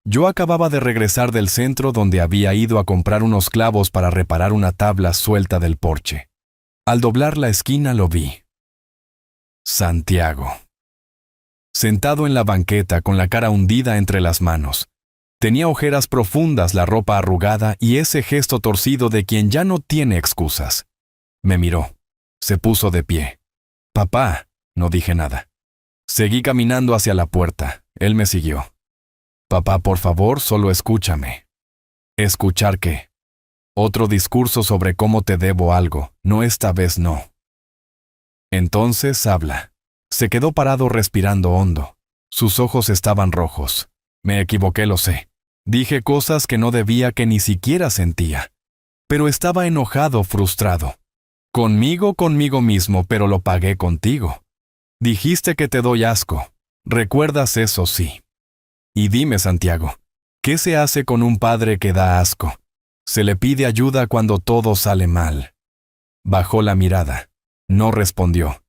Yo acababa de regresar del centro donde había ido a comprar unos clavos para reparar una tabla suelta del porche. Al doblar la esquina lo vi. Santiago. Sentado en la banqueta con la cara hundida entre las manos. Tenía ojeras profundas, la ropa arrugada y ese gesto torcido de quien ya no tiene excusas. Me miró. Se puso de pie. «Papá», no dije nada. Seguí caminando hacia la puerta. Él me siguió. «Papá, por favor, solo escúchame». ¿Escuchar qué? Otro discurso sobre cómo te debo algo. No, esta vez no. Entonces habla. Se quedó parado respirando hondo. Sus ojos estaban rojos. Me equivoqué, lo sé. Dije cosas que no debía, que ni siquiera sentía. Pero estaba enojado, frustrado. Conmigo mismo, pero lo pagué contigo. Dijiste que te doy asco. ¿Recuerdas eso? Sí. Y dime, Santiago, ¿qué se hace con un padre que da asco? Se le pide ayuda cuando todo sale mal. Bajó la mirada. No respondió.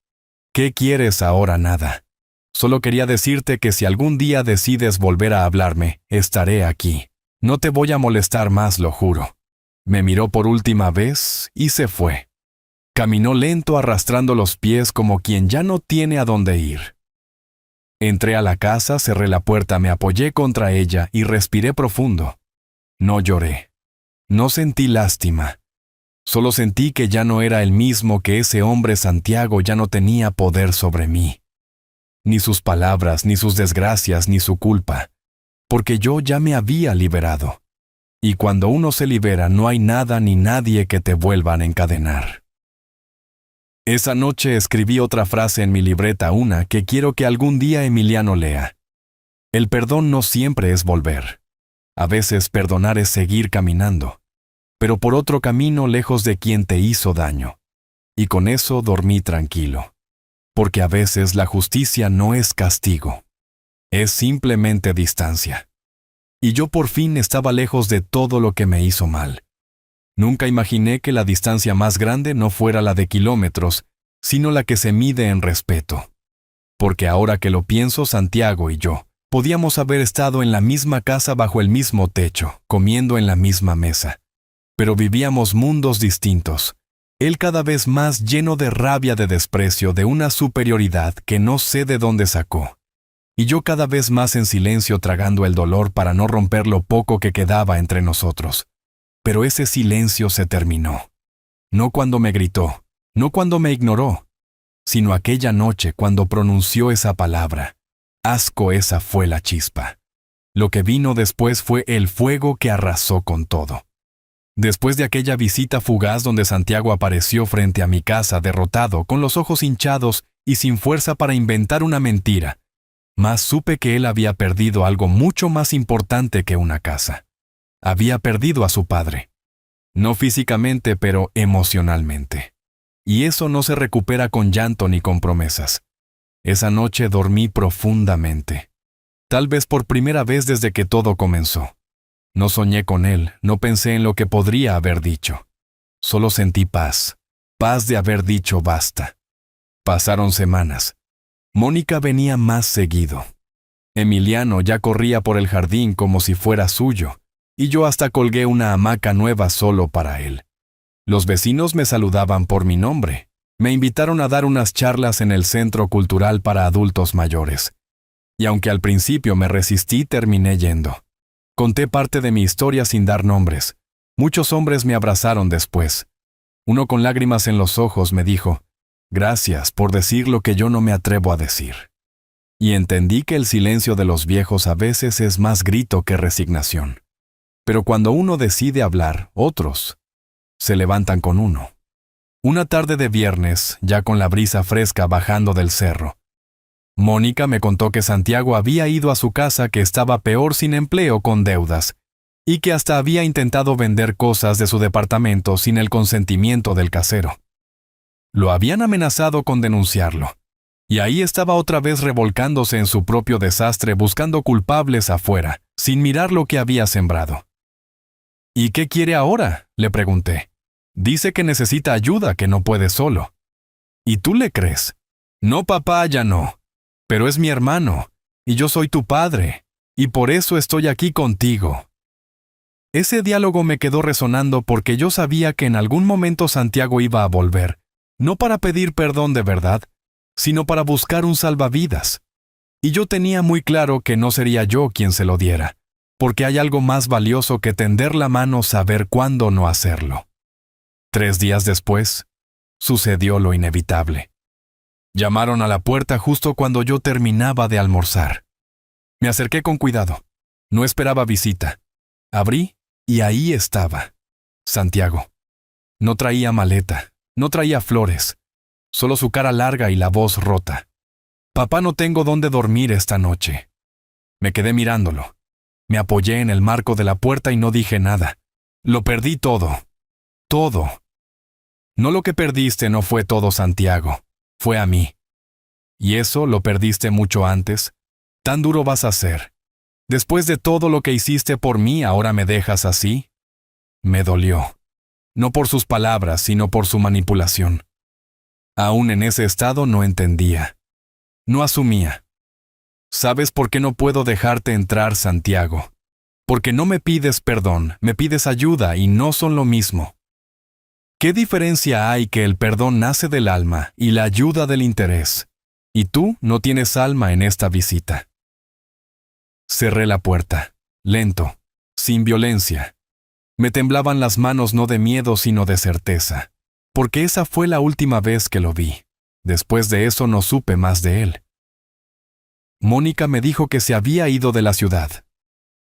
¿Qué quieres ahora? Nada. Solo quería decirte que si algún día decides volver a hablarme, estaré aquí. No te voy a molestar más, lo juro. Me miró por última vez y se fue. Caminó lento arrastrando los pies como quien ya no tiene a dónde ir. Entré a la casa, cerré la puerta, me apoyé contra ella y respiré profundo. No lloré. No sentí lástima. Solo sentí que ya no era el mismo, que ese hombre Santiago ya no tenía poder sobre mí. Ni sus palabras, ni sus desgracias, ni su culpa. Porque yo ya me había liberado. Y cuando uno se libera no hay nada ni nadie que te vuelvan a encadenar. Esa noche escribí otra frase en mi libreta, una que quiero que algún día Emiliano lea. El perdón no siempre es volver. A veces perdonar es seguir caminando, pero por otro camino lejos de quien te hizo daño. Y con eso dormí tranquilo. Porque a veces la justicia no es castigo. Es simplemente distancia. Y yo por fin estaba lejos de todo lo que me hizo mal. Nunca imaginé que la distancia más grande no fuera la de kilómetros, sino la que se mide en respeto. Porque ahora que lo pienso, Santiago y yo podíamos haber estado en la misma casa bajo el mismo techo, comiendo en la misma mesa. Pero vivíamos mundos distintos. Él cada vez más lleno de rabia, de desprecio, de una superioridad que no sé de dónde sacó. Y yo cada vez más en silencio, tragando el dolor para no romper lo poco que quedaba entre nosotros. Pero ese silencio se terminó. No cuando me gritó, no cuando me ignoró, sino aquella noche cuando pronunció esa palabra. Asco, esa fue la chispa. Lo que vino después fue el fuego que arrasó con todo. Después de aquella visita fugaz donde Santiago apareció frente a mi casa derrotado, con los ojos hinchados y sin fuerza para inventar una mentira, más supe que él había perdido algo mucho más importante que una casa. Había perdido a su padre. No físicamente, pero emocionalmente. Y eso no se recupera con llanto ni con promesas. Esa noche dormí profundamente. Tal vez por primera vez desde que todo comenzó. No soñé con él, no pensé en lo que podría haber dicho. Solo sentí paz. Paz de haber dicho basta. Pasaron semanas. Mónica venía más seguido. Emiliano ya corría por el jardín como si fuera suyo, y yo hasta colgué una hamaca nueva solo para él. Los vecinos me saludaban por mi nombre. Me invitaron a dar unas charlas en el Centro Cultural para Adultos Mayores. Y aunque al principio me resistí, terminé yendo. Conté parte de mi historia sin dar nombres. Muchos hombres me abrazaron después. Uno con lágrimas en los ojos me dijo, «Gracias por decir lo que yo no me atrevo a decir». Y entendí que el silencio de los viejos a veces es más grito que resignación. Pero cuando uno decide hablar, otros se levantan con uno. Una tarde de viernes, ya con la brisa fresca bajando del cerro, Mónica me contó que Santiago había ido a su casa, que estaba peor, sin empleo, con deudas, y que hasta había intentado vender cosas de su departamento sin el consentimiento del casero. Lo habían amenazado con denunciarlo, y ahí estaba otra vez revolcándose en su propio desastre, buscando culpables afuera, sin mirar lo que había sembrado. «¿Y qué quiere ahora?», le pregunté. «Dice que necesita ayuda, que no puede solo». «¿Y tú le crees?». «No, papá, ya no. Pero es mi hermano, y yo soy tu padre, y por eso estoy aquí contigo». Ese diálogo me quedó resonando porque yo sabía que en algún momento Santiago iba a volver, no para pedir perdón de verdad, sino para buscar un salvavidas. Y yo tenía muy claro que no sería yo quien se lo diera, porque hay algo más valioso que tender la mano, saber cuándo no hacerlo. 3 días después, sucedió lo inevitable. Llamaron a la puerta justo cuando yo terminaba de almorzar. Me acerqué con cuidado. No esperaba visita. Abrí y ahí estaba Santiago. No traía maleta, no traía flores, solo su cara larga y la voz rota. «Papá, no tengo dónde dormir esta noche». Me quedé mirándolo. Me apoyé en el marco de la puerta y no dije nada. Lo perdí todo. Todo. No, lo que perdiste no fue todo, Santiago. Fue a mí. Y eso lo perdiste mucho antes. ¿Tan duro vas a ser? Después de todo lo que hiciste por mí, ¿ahora me dejas así? Me dolió. No por sus palabras, sino por su manipulación. Aún en ese estado no entendía. No asumía. ¿Sabes por qué no puedo dejarte entrar, Santiago? Porque no me pides perdón, me pides ayuda y no son lo mismo. ¿Qué diferencia hay que el perdón nace del alma y la ayuda del interés? Y tú no tienes alma en esta visita. Cerré la puerta, lento, sin violencia. Me temblaban las manos no de miedo sino de certeza, porque esa fue la última vez que lo vi. Después de eso no supe más de él. Mónica me dijo que se había ido de la ciudad,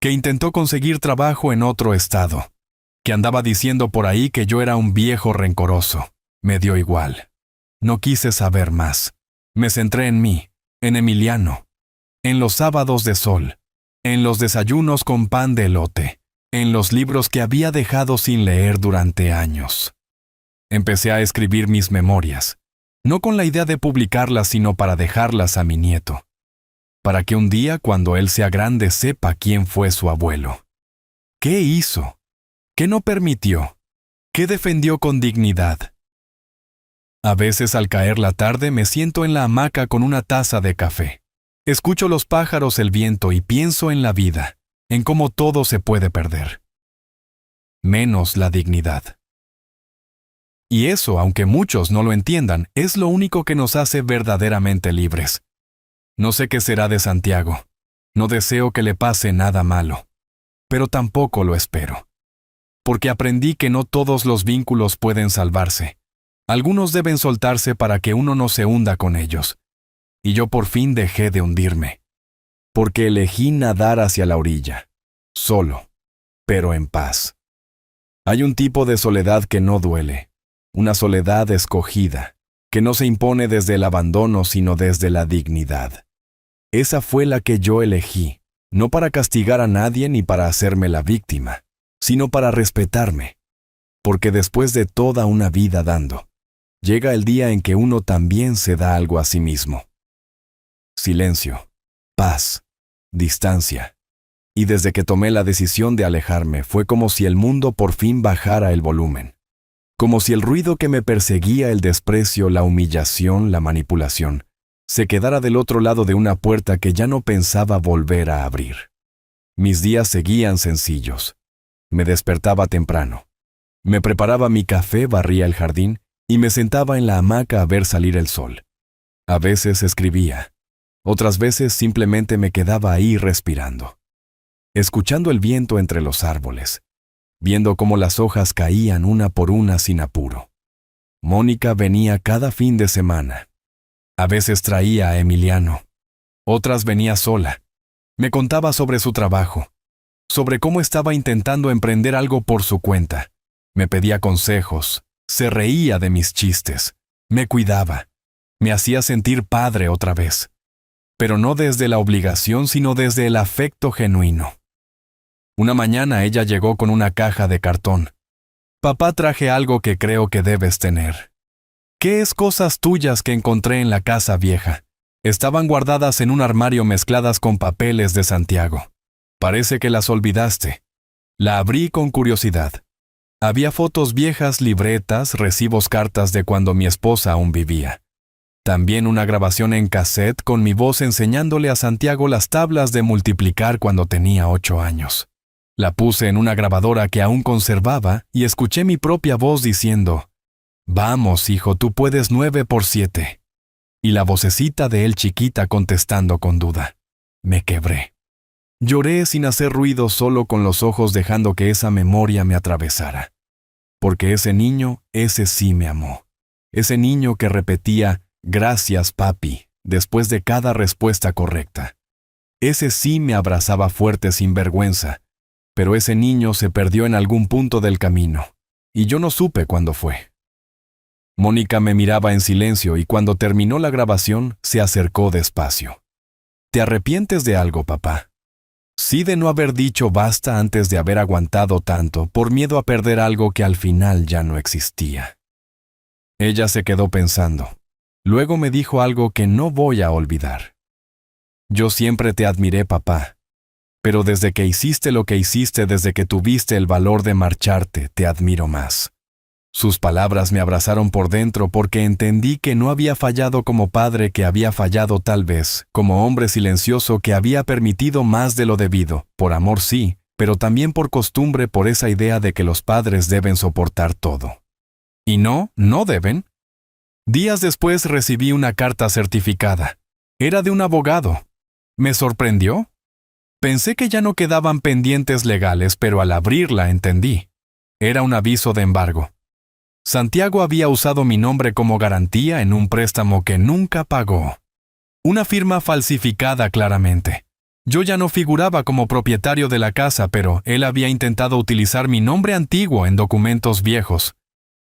que intentó conseguir trabajo en otro estado, que andaba diciendo por ahí que yo era un viejo rencoroso. Me dio igual. No quise saber más. Me centré en mí, en Emiliano, en los sábados de sol, en los desayunos con pan de elote, en los libros que había dejado sin leer durante años. Empecé a escribir mis memorias, no con la idea de publicarlas, sino para dejarlas a mi nieto, para que un día, cuando él sea grande, sepa quién fue su abuelo. ¿Qué hizo? ¿Qué no permitió? ¿Qué defendió con dignidad? A veces al caer la tarde me siento en la hamaca con una taza de café. Escucho los pájaros, el viento y pienso en la vida, en cómo todo se puede perder. Menos la dignidad. Y eso, aunque muchos no lo entiendan, es lo único que nos hace verdaderamente libres. No sé qué será de Santiago. No deseo que le pase nada malo. Pero tampoco lo espero. Porque aprendí que no todos los vínculos pueden salvarse. Algunos deben soltarse para que uno no se hunda con ellos. Y yo por fin dejé de hundirme. Porque elegí nadar hacia la orilla. Solo, pero en paz. Hay un tipo de soledad que no duele. Una soledad escogida, que no se impone desde el abandono sino desde la dignidad. Esa fue la que yo elegí, no para castigar a nadie ni para hacerme la víctima, sino para respetarme. Porque después de toda una vida dando, llega el día en que uno también se da algo a sí mismo. Silencio, paz, distancia. Y desde que tomé la decisión de alejarme fue como si el mundo por fin bajara el volumen. Como si el ruido que me perseguía, el desprecio, la humillación, la manipulación, se quedara del otro lado de una puerta que ya no pensaba volver a abrir. Mis días seguían sencillos. Me despertaba temprano. Me preparaba mi café, barría el jardín y me sentaba en la hamaca a ver salir el sol. A veces escribía. Otras veces simplemente me quedaba ahí respirando. Escuchando el viento entre los árboles. Viendo cómo las hojas caían una por una sin apuro. Mónica venía cada fin de semana. A veces traía a Emiliano. Otras venía sola. Me contaba sobre su trabajo, sobre cómo estaba intentando emprender algo por su cuenta. Me pedía consejos, se reía de mis chistes, me cuidaba, me hacía sentir padre otra vez. Pero no desde la obligación, sino desde el afecto genuino. Una mañana ella llegó con una caja de cartón. Papá, traje algo que creo que debes tener. ¿Qué es? Cosas tuyas que encontré en la casa vieja. Estaban guardadas en un armario mezcladas con papeles de Santiago. Parece que las olvidaste. La abrí con curiosidad. Había fotos viejas, libretas, recibos, cartas de cuando mi esposa aún vivía. También una grabación en cassette con mi voz enseñándole a Santiago las tablas de multiplicar cuando tenía 8 años. La puse en una grabadora que aún conservaba y escuché mi propia voz diciendo: «Vamos, hijo, tú puedes 9 por 7». Y la vocecita de él chiquita contestando con duda. Me quebré. Lloré sin hacer ruido, solo con los ojos, dejando que esa memoria me atravesara. Porque ese niño, ese sí me amó. Ese niño que repetía: «Gracias, papi», después de cada respuesta correcta. Ese sí me abrazaba fuerte sin vergüenza. Pero ese niño se perdió en algún punto del camino, y yo no supe cuándo fue. Mónica me miraba en silencio y cuando terminó la grabación se acercó despacio. ¿Te arrepientes de algo, papá? Sí, de no haber dicho basta antes de haber aguantado tanto por miedo a perder algo que al final ya no existía. Ella se quedó pensando. Luego me dijo algo que no voy a olvidar. Yo siempre te admiré, papá. Pero desde que hiciste lo que hiciste, desde que tuviste el valor de marcharte, te admiro más. Sus palabras me abrazaron por dentro porque entendí que no había fallado como padre, que había fallado tal vez como hombre silencioso que había permitido más de lo debido, por amor sí, pero también por costumbre, por esa idea de que los padres deben soportar todo. Y no deben. Días después recibí una carta certificada. Era de un abogado. Me sorprendió. Pensé que ya no quedaban pendientes legales, pero al abrirla entendí. Era un aviso de embargo. Santiago había usado mi nombre como garantía en un préstamo que nunca pagó. Una firma falsificada claramente. Yo ya no figuraba como propietario de la casa, pero él había intentado utilizar mi nombre antiguo en documentos viejos.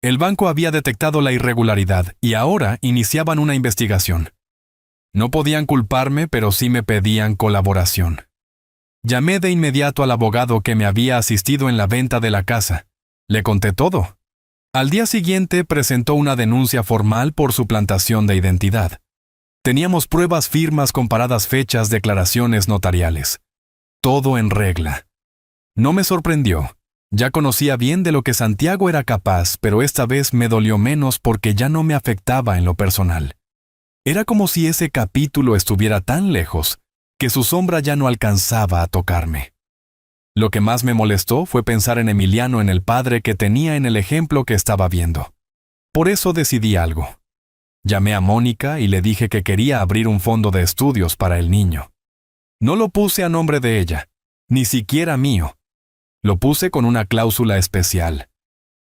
El banco había detectado la irregularidad y ahora iniciaban una investigación. No podían culparme, pero sí me pedían colaboración. Llamé de inmediato al abogado que me había asistido en la venta de la casa. Le conté todo. Al día siguiente presentó una denuncia formal por suplantación de identidad. Teníamos pruebas, firmas, comparadas fechas, declaraciones notariales. Todo en regla. No me sorprendió. Ya conocía bien de lo que Santiago era capaz, pero esta vez me dolió menos porque ya no me afectaba en lo personal. Era como si ese capítulo estuviera tan lejos que su sombra ya no alcanzaba a tocarme. Lo que más me molestó fue pensar en Emiliano, en el padre que tenía en el ejemplo que estaba viendo. Por eso decidí algo. Llamé a Mónica y le dije que quería abrir un fondo de estudios para el niño. No lo puse a nombre de ella, ni siquiera mío. Lo puse con una cláusula especial.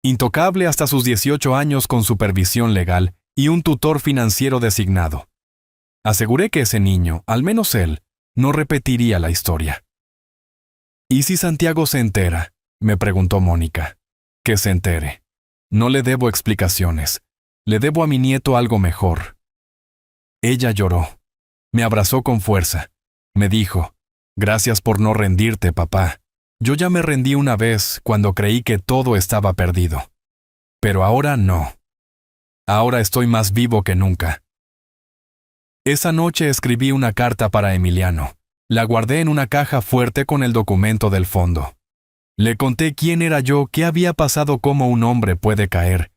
Intocable hasta sus 18 años con supervisión legal y un tutor financiero designado. Aseguré que ese niño, al menos él, no repetiría la historia. ¿Y si Santiago se entera?, me preguntó Mónica. Que se entere. No le debo explicaciones. Le debo a mi nieto algo mejor. Ella lloró. Me abrazó con fuerza. Me dijo, gracias por no rendirte, papá. Yo ya me rendí una vez cuando creí que todo estaba perdido. Pero ahora no. Ahora estoy más vivo que nunca. Esa noche escribí una carta para Emiliano. La guardé en una caja fuerte con el documento del fondo. Le conté quién era yo, qué había pasado, cómo un hombre puede caer,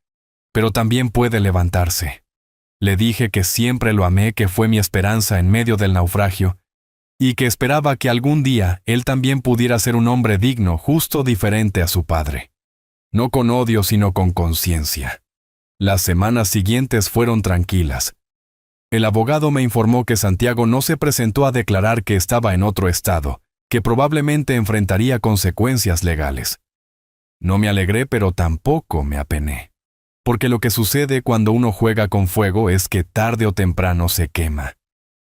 pero también puede levantarse. Le dije que siempre lo amé, que fue mi esperanza en medio del naufragio, y que esperaba que algún día él también pudiera ser un hombre digno, justo, diferente a su padre. No con odio, sino con conciencia. Las semanas siguientes fueron tranquilas. El abogado me informó que Santiago no se presentó a declarar, que estaba en otro estado, que probablemente enfrentaría consecuencias legales. No me alegré, pero tampoco me apené. Porque lo que sucede cuando uno juega con fuego es que tarde o temprano se quema.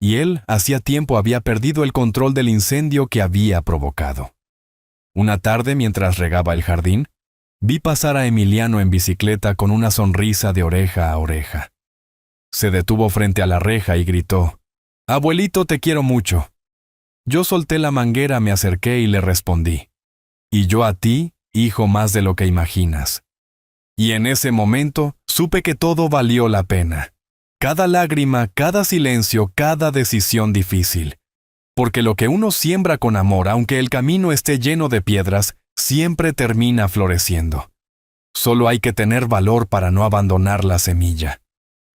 Y él hacía tiempo había perdido el control del incendio que había provocado. Una tarde, mientras regaba el jardín, vi pasar a Emiliano en bicicleta con una sonrisa de oreja a oreja. Se detuvo frente a la reja y gritó, «Abuelito, te quiero mucho». Yo solté la manguera, me acerqué y le respondí, «Y yo a ti, hijo, más de lo que imaginas». Y en ese momento supe que todo valió la pena. Cada lágrima, cada silencio, cada decisión difícil. Porque lo que uno siembra con amor, aunque el camino esté lleno de piedras, siempre termina floreciendo. Solo hay que tener valor para no abandonar la semilla.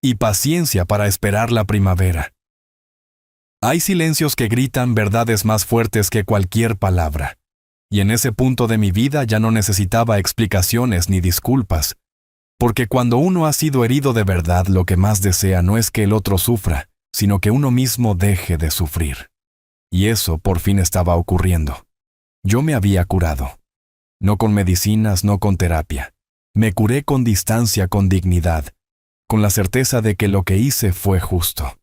Y paciencia para esperar la primavera. Hay silencios que gritan verdades más fuertes que cualquier palabra. Y en ese punto de mi vida ya no necesitaba explicaciones ni disculpas. Porque cuando uno ha sido herido de verdad, lo que más desea no es que el otro sufra, sino que uno mismo deje de sufrir. Y eso por fin estaba ocurriendo. Yo me había curado. No con medicinas, no con terapia. Me curé con distancia, con dignidad, con la certeza de que lo que hice fue justo.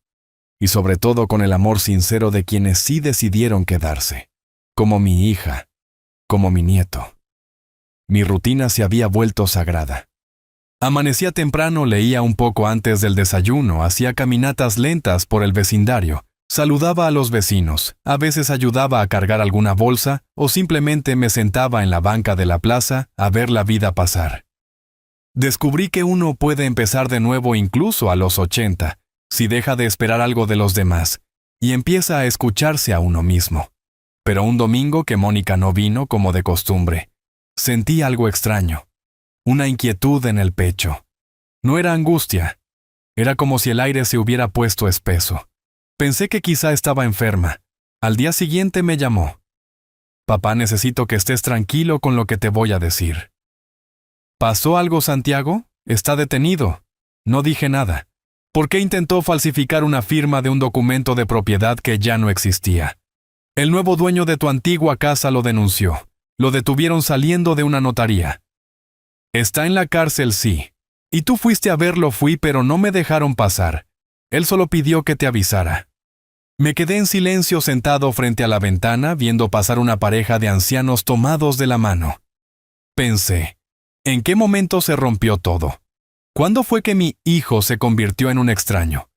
Y sobre todo con el amor sincero de quienes sí decidieron quedarse. Como mi hija, como mi nieto. Mi rutina se había vuelto sagrada. Amanecía temprano, leía un poco antes del desayuno, hacía caminatas lentas por el vecindario, saludaba a los vecinos, a veces ayudaba a cargar alguna bolsa o simplemente me sentaba en la banca de la plaza a ver la vida pasar. Descubrí que uno puede empezar de nuevo incluso a los 80, si deja de esperar algo de los demás, y empieza a escucharse a uno mismo. Pero un domingo que Mónica no vino como de costumbre, sentí algo extraño. una inquietud en el pecho. No era angustia. Era como si el aire se hubiera puesto espeso. Pensé que quizá estaba enferma. Al día siguiente me llamó. Papá, necesito que estés tranquilo con lo que te voy a decir. ¿Pasó algo, Santiago? Está detenido. No dije nada. ¿Por qué intentó falsificar una firma de un documento de propiedad que ya no existía? El nuevo dueño de tu antigua casa lo denunció. Lo detuvieron saliendo de una notaría. Está en la cárcel, sí. Y tú fuiste a verlo, fui, pero no me dejaron pasar. Él solo pidió que te avisara. Me quedé en silencio sentado frente a la ventana viendo pasar una pareja de ancianos tomados de la mano. Pensé, ¿en qué momento se rompió todo? ¿Cuándo fue que mi hijo se convirtió en un extraño?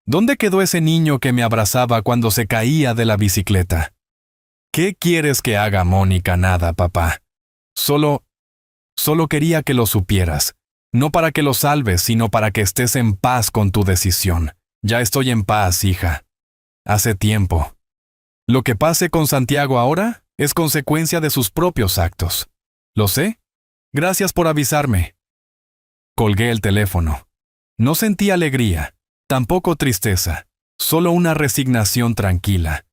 ¿Dónde quedó ese niño que me abrazaba cuando se caía de la bicicleta? ¿Qué quieres que haga, Mónica? Nada, papá. Solo quería que lo supieras. No para que lo salves, sino para que estés en paz con tu decisión. Ya estoy en paz, hija. Hace tiempo. Lo que pase con Santiago ahora es consecuencia de sus propios actos. ¿Lo sé? Gracias por avisarme. Colgué el teléfono. No sentí alegría, tampoco tristeza, solo una resignación tranquila.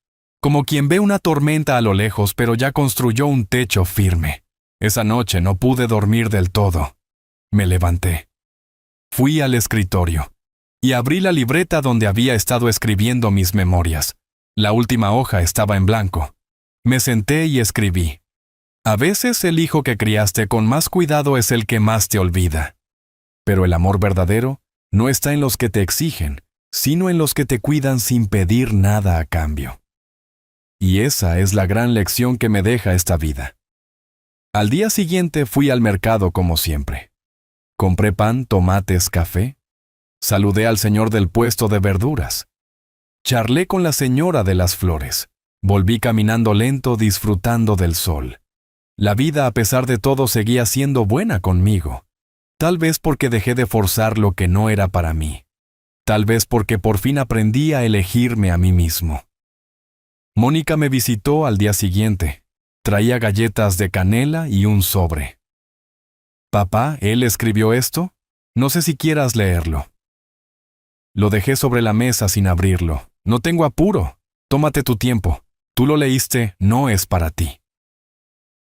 Como quien ve una tormenta a lo lejos, pero ya construyó un techo firme. Esa noche no pude dormir del todo. Me levanté. Fui al escritorio y abrí la libreta donde había estado escribiendo mis memorias. La última hoja estaba en blanco. Me senté y escribí. A veces el hijo que criaste con más cuidado es el que más te olvida. Pero el amor verdadero no está en los que te exigen, sino en los que te cuidan sin pedir nada a cambio. Y esa es la gran lección que me deja esta vida. Al día siguiente fui al mercado como siempre. Compré pan, tomates, café. Saludé al señor del puesto de verduras. Charlé con la señora de las flores. Volví caminando lento, disfrutando del sol. La vida, a pesar de todo, seguía siendo buena conmigo. Tal vez porque dejé de forzar lo que no era para mí. Tal vez porque por fin aprendí a elegirme a mí mismo. Mónica me visitó al día siguiente. Traía galletas de canela y un sobre. Papá, ¿él escribió esto? No sé si quieras leerlo. Lo dejé sobre la mesa sin abrirlo. No tengo apuro. Tómate tu tiempo. Tú lo leíste, no es para ti.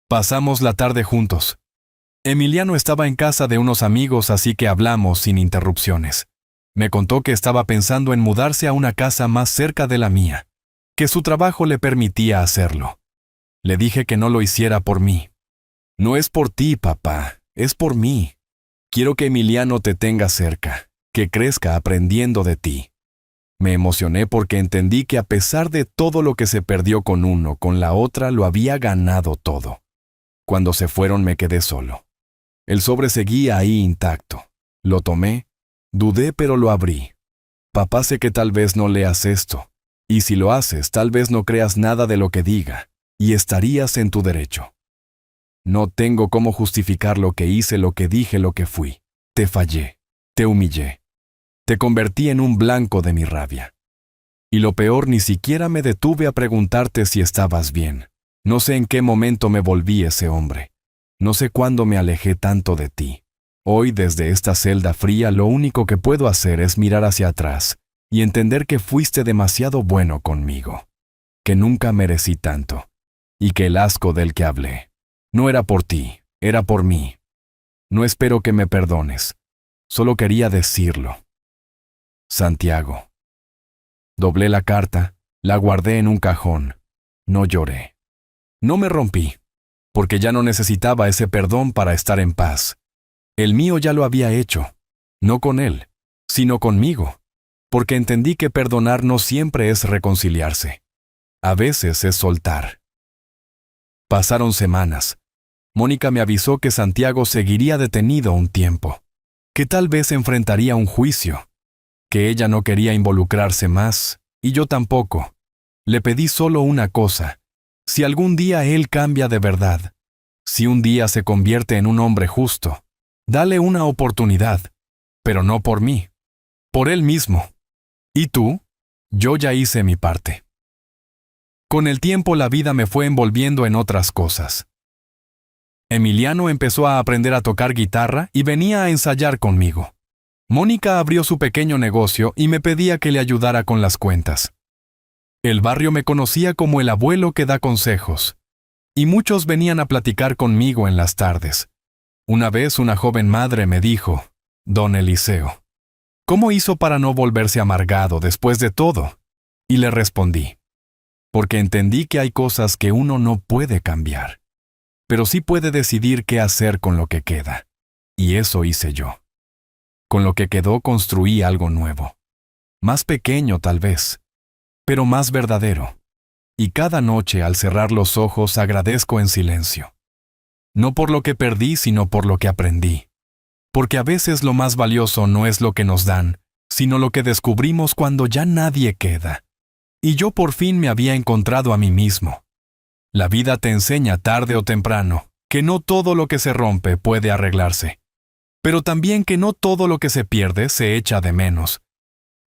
Pasamos la tarde juntos. Emiliano estaba en casa de unos amigos, así que hablamos sin interrupciones. Me contó que estaba pensando en mudarse a una casa más cerca de la mía, que su trabajo le permitía hacerlo. Le dije que no lo hiciera por mí. No es por ti, papá, es por mí. Quiero que Emiliano te tenga cerca, que crezca aprendiendo de ti. Me emocioné porque entendí que a pesar de todo lo que se perdió con uno, con la otra lo había ganado todo. Cuando se fueron me quedé solo. El sobre seguía ahí intacto. Lo tomé, dudé, pero lo abrí. Papá, sé que tal vez no leas esto, y si lo haces, tal vez no creas nada de lo que diga, y estarías en tu derecho. No tengo cómo justificar lo que hice, lo que dije, lo que fui. Te fallé, te humillé. Te convertí en un blanco de mi rabia. Y lo peor, ni siquiera me detuve a preguntarte si estabas bien. No sé en qué momento me volví ese hombre. No sé cuándo me alejé tanto de ti. Hoy, desde esta celda fría, lo único que puedo hacer es mirar hacia atrás y entender que fuiste demasiado bueno conmigo, que nunca merecí tanto, y que el asco del que hablé no era por ti, era por mí. No espero que me perdones. Solo quería decirlo. Santiago. Doblé la carta, la guardé en un cajón. No lloré. No me rompí, porque ya no necesitaba ese perdón para estar en paz. El mío ya lo había hecho, no con él, sino conmigo, porque entendí que perdonar no siempre es reconciliarse. A veces es soltar. Pasaron semanas. Mónica me avisó que Santiago seguiría detenido un tiempo, que tal vez enfrentaría un juicio, que ella no quería involucrarse más, y yo tampoco. Le pedí solo una cosa: si algún día él cambia de verdad, si un día se convierte en un hombre justo, dale una oportunidad, pero no por mí, por él mismo. ¿Y tú? Yo ya hice mi parte. Con el tiempo la vida me fue envolviendo en otras cosas. Emiliano empezó a aprender a tocar guitarra y venía a ensayar conmigo. Mónica abrió su pequeño negocio y me pedía que le ayudara con las cuentas. El barrio me conocía como el abuelo que da consejos, y muchos venían a platicar conmigo en las tardes. Una vez una joven madre me dijo: «Don Eliseo, ¿cómo hizo para no volverse amargado después de todo?». Y le respondí: «Porque entendí que hay cosas que uno no puede cambiar, pero sí puede decidir qué hacer con lo que queda. Y eso hice yo. Con lo que quedó construí algo nuevo, más pequeño tal vez, pero más verdadero. Y cada noche al cerrar los ojos agradezco en silencio. No por lo que perdí, sino por lo que aprendí. Porque a veces lo más valioso no es lo que nos dan, sino lo que descubrimos cuando ya nadie queda. Y yo por fin me había encontrado a mí mismo. La vida te enseña tarde o temprano que no todo lo que se rompe puede arreglarse, pero también que no todo lo que se pierde se echa de menos.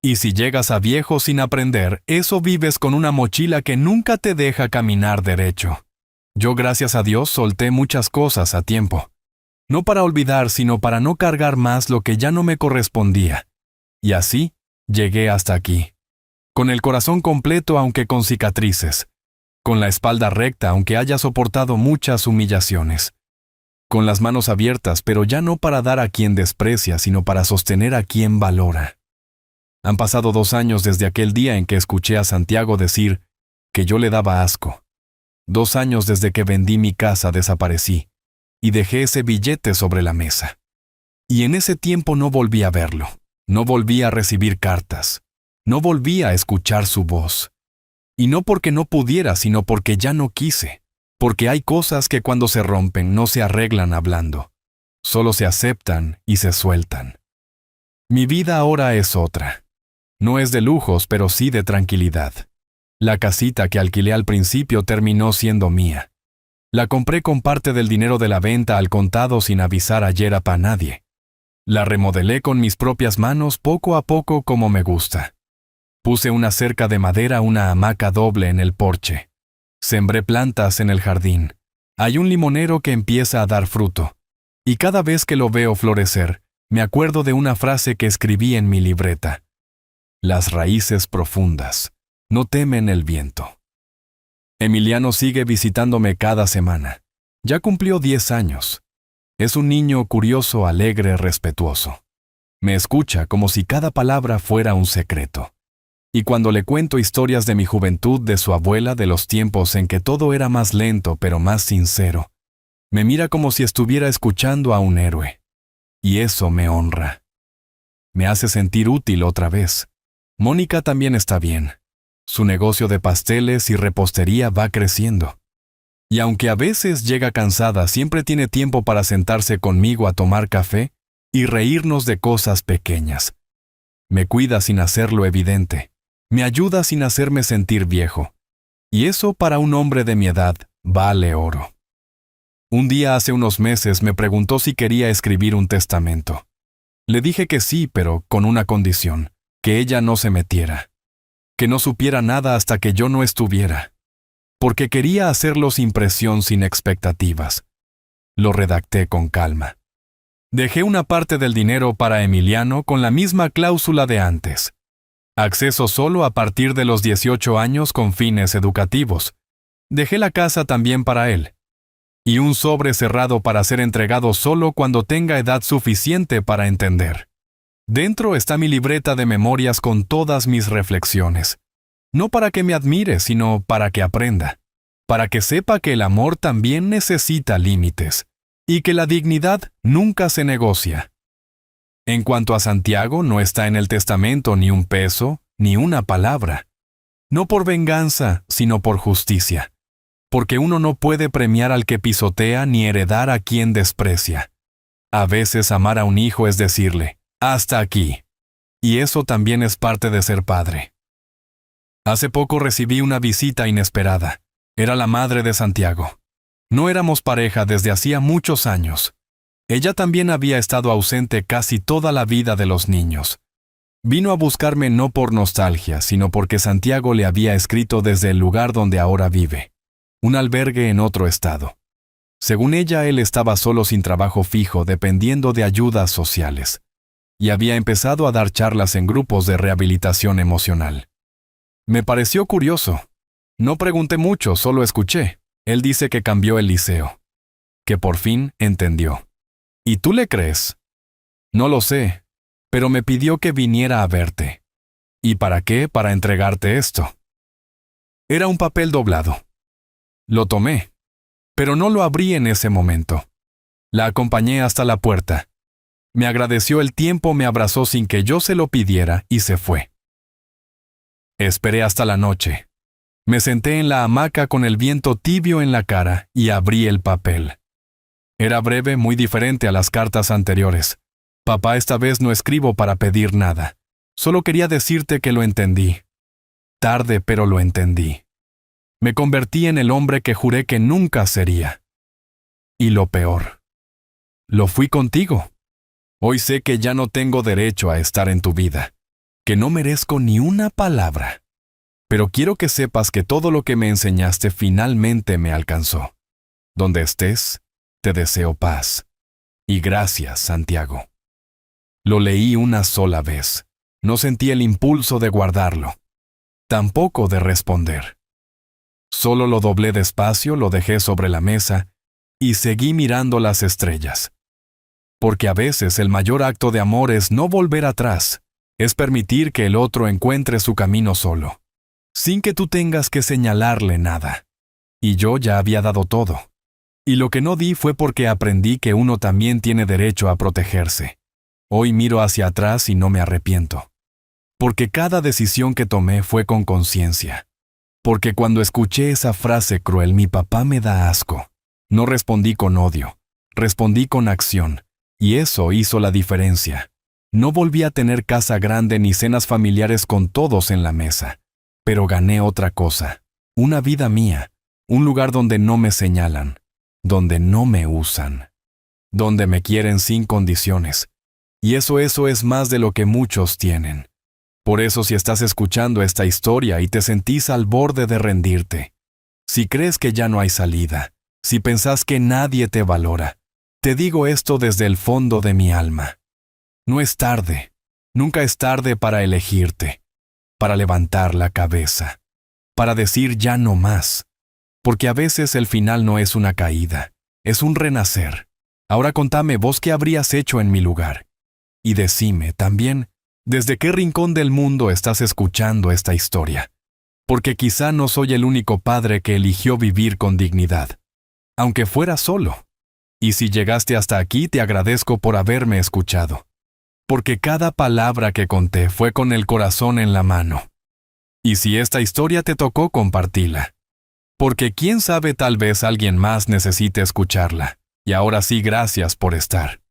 Y si llegas a viejo sin aprender, eso vives con una mochila que nunca te deja caminar derecho. Yo, gracias a Dios, solté muchas cosas a tiempo. No para olvidar, sino para no cargar más lo que ya no me correspondía. Y así, llegué hasta aquí. Con el corazón completo aunque con cicatrices. Con la espalda recta aunque haya soportado muchas humillaciones. Con las manos abiertas, pero ya no para dar a quien desprecia, sino para sostener a quien valora. Han pasado 2 años desde aquel día en que escuché a Santiago decir que yo le daba asco. 2 años desde que vendí mi casa, desaparecí, y dejé ese billete sobre la mesa. Y en ese tiempo no volví a verlo, no volví a recibir cartas, no volví a escuchar su voz. Y no porque no pudiera, sino porque ya no quise. Porque hay cosas que cuando se rompen no se arreglan hablando, solo se aceptan y se sueltan. Mi vida ahora es otra. No es de lujos, pero sí de tranquilidad. La casita que alquilé al principio terminó siendo mía. La compré con parte del dinero de la venta al contado sin avisar ayer a nadie. La remodelé con mis propias manos poco a poco como me gusta. Puse una cerca de madera, una hamaca doble en el porche. Sembré plantas en el jardín. Hay un limonero que empieza a dar fruto. Y cada vez que lo veo florecer, me acuerdo de una frase que escribí en mi libreta. Las raíces profundas no temen el viento. Emiliano sigue visitándome cada semana. Ya cumplió 10 años. Es un niño curioso, alegre, respetuoso. Me escucha como si cada palabra fuera un secreto. Y cuando le cuento historias de mi juventud, de su abuela, de los tiempos en que todo era más lento pero más sincero, me mira como si estuviera escuchando a un héroe. Y eso me honra. Me hace sentir útil otra vez. Mónica también está bien. Su negocio de pasteles y repostería va creciendo. Y aunque a veces llega cansada, siempre tiene tiempo para sentarse conmigo a tomar café y reírnos de cosas pequeñas. Me cuida sin hacerlo evidente. Me ayuda sin hacerme sentir viejo. Y eso para un hombre de mi edad vale oro. Un día hace unos meses me preguntó si quería escribir un testamento. Le dije que sí, pero con una condición, que ella no se metiera. Que no supiera nada hasta que yo no estuviera. Porque quería hacerlo sin presión, sin expectativas. Lo redacté con calma. Dejé una parte del dinero para Emiliano con la misma cláusula de antes. Acceso solo a partir de los 18 años con fines educativos. Dejé la casa también para él. Y un sobre cerrado para ser entregado solo cuando tenga edad suficiente para entender. Dentro está mi libreta de memorias con todas mis reflexiones. No para que me admire, sino para que aprenda. Para que sepa que el amor también necesita límites. Y que la dignidad nunca se negocia. En cuanto a Santiago, no está en el testamento ni un peso, ni una palabra. No por venganza, sino por justicia. Porque uno no puede premiar al que pisotea ni heredar a quien desprecia. A veces amar a un hijo es decirle, hasta aquí. Y eso también es parte de ser padre. Hace poco recibí una visita inesperada. Era la madre de Santiago. No éramos pareja desde hacía muchos años. Ella también había estado ausente casi toda la vida de los niños. Vino a buscarme no por nostalgia, sino porque Santiago le había escrito desde el lugar donde ahora vive, un albergue en otro estado. Según ella, él estaba solo sin trabajo fijo, dependiendo de ayudas sociales, y había empezado a dar charlas en grupos de rehabilitación emocional. Me pareció curioso. No pregunté mucho, solo escuché. Él dice que cambió el liceo, que por fin entendió. ¿Y tú le crees? No lo sé, pero me pidió que viniera a verte. ¿Y para qué? Para entregarte esto. Era un papel doblado. Lo tomé, pero no lo abrí en ese momento. La acompañé hasta la puerta. Me agradeció el tiempo, me abrazó sin que yo se lo pidiera y se fue. Esperé hasta la noche. Me senté en la hamaca con el viento tibio en la cara y abrí el papel. Era breve, muy diferente a las cartas anteriores. Papá, esta vez no escribo para pedir nada. Solo quería decirte que lo entendí. Tarde, pero lo entendí. Me convertí en el hombre que juré que nunca sería. Y lo peor, lo fui contigo. Hoy sé que ya no tengo derecho a estar en tu vida, que no merezco ni una palabra. Pero quiero que sepas que todo lo que me enseñaste finalmente me alcanzó. Donde estés, te deseo paz. Y gracias, Santiago. Lo leí una sola vez. No sentí el impulso de guardarlo. Tampoco de responder. Solo lo doblé despacio, lo dejé sobre la mesa y seguí mirando las estrellas. Porque a veces el mayor acto de amor es no volver atrás, es permitir que el otro encuentre su camino solo, sin que tú tengas que señalarle nada. Y yo ya había dado todo. Y lo que no di fue porque aprendí que uno también tiene derecho a protegerse. Hoy miro hacia atrás y no me arrepiento. Porque cada decisión que tomé fue con conciencia. Porque cuando escuché esa frase cruel, mi papá me da asco. No respondí con odio, respondí con acción, y eso hizo la diferencia. No volví a tener casa grande ni cenas familiares con todos en la mesa, pero gané otra cosa, una vida mía, un lugar donde no me señalan, donde no me usan, donde me quieren sin condiciones. Y eso es más de lo que muchos tienen. Por eso, si estás escuchando esta historia y te sentís al borde de rendirte, si crees que ya no hay salida, si pensás que nadie te valora, te digo esto desde el fondo de mi alma. No es tarde, nunca es tarde para elegirte, para levantar la cabeza, para decir ya no más, porque a veces el final no es una caída, es un renacer. Ahora contame vos qué habrías hecho en mi lugar. Y decime también, ¿desde qué rincón del mundo estás escuchando esta historia? Porque quizá no soy el único padre que eligió vivir con dignidad, aunque fuera solo. Y si llegaste hasta aquí, te agradezco por haberme escuchado. Porque cada palabra que conté fue con el corazón en la mano. Y si esta historia te tocó, compartila. Porque quién sabe, tal vez alguien más necesite escucharla. Y ahora sí, gracias por estar.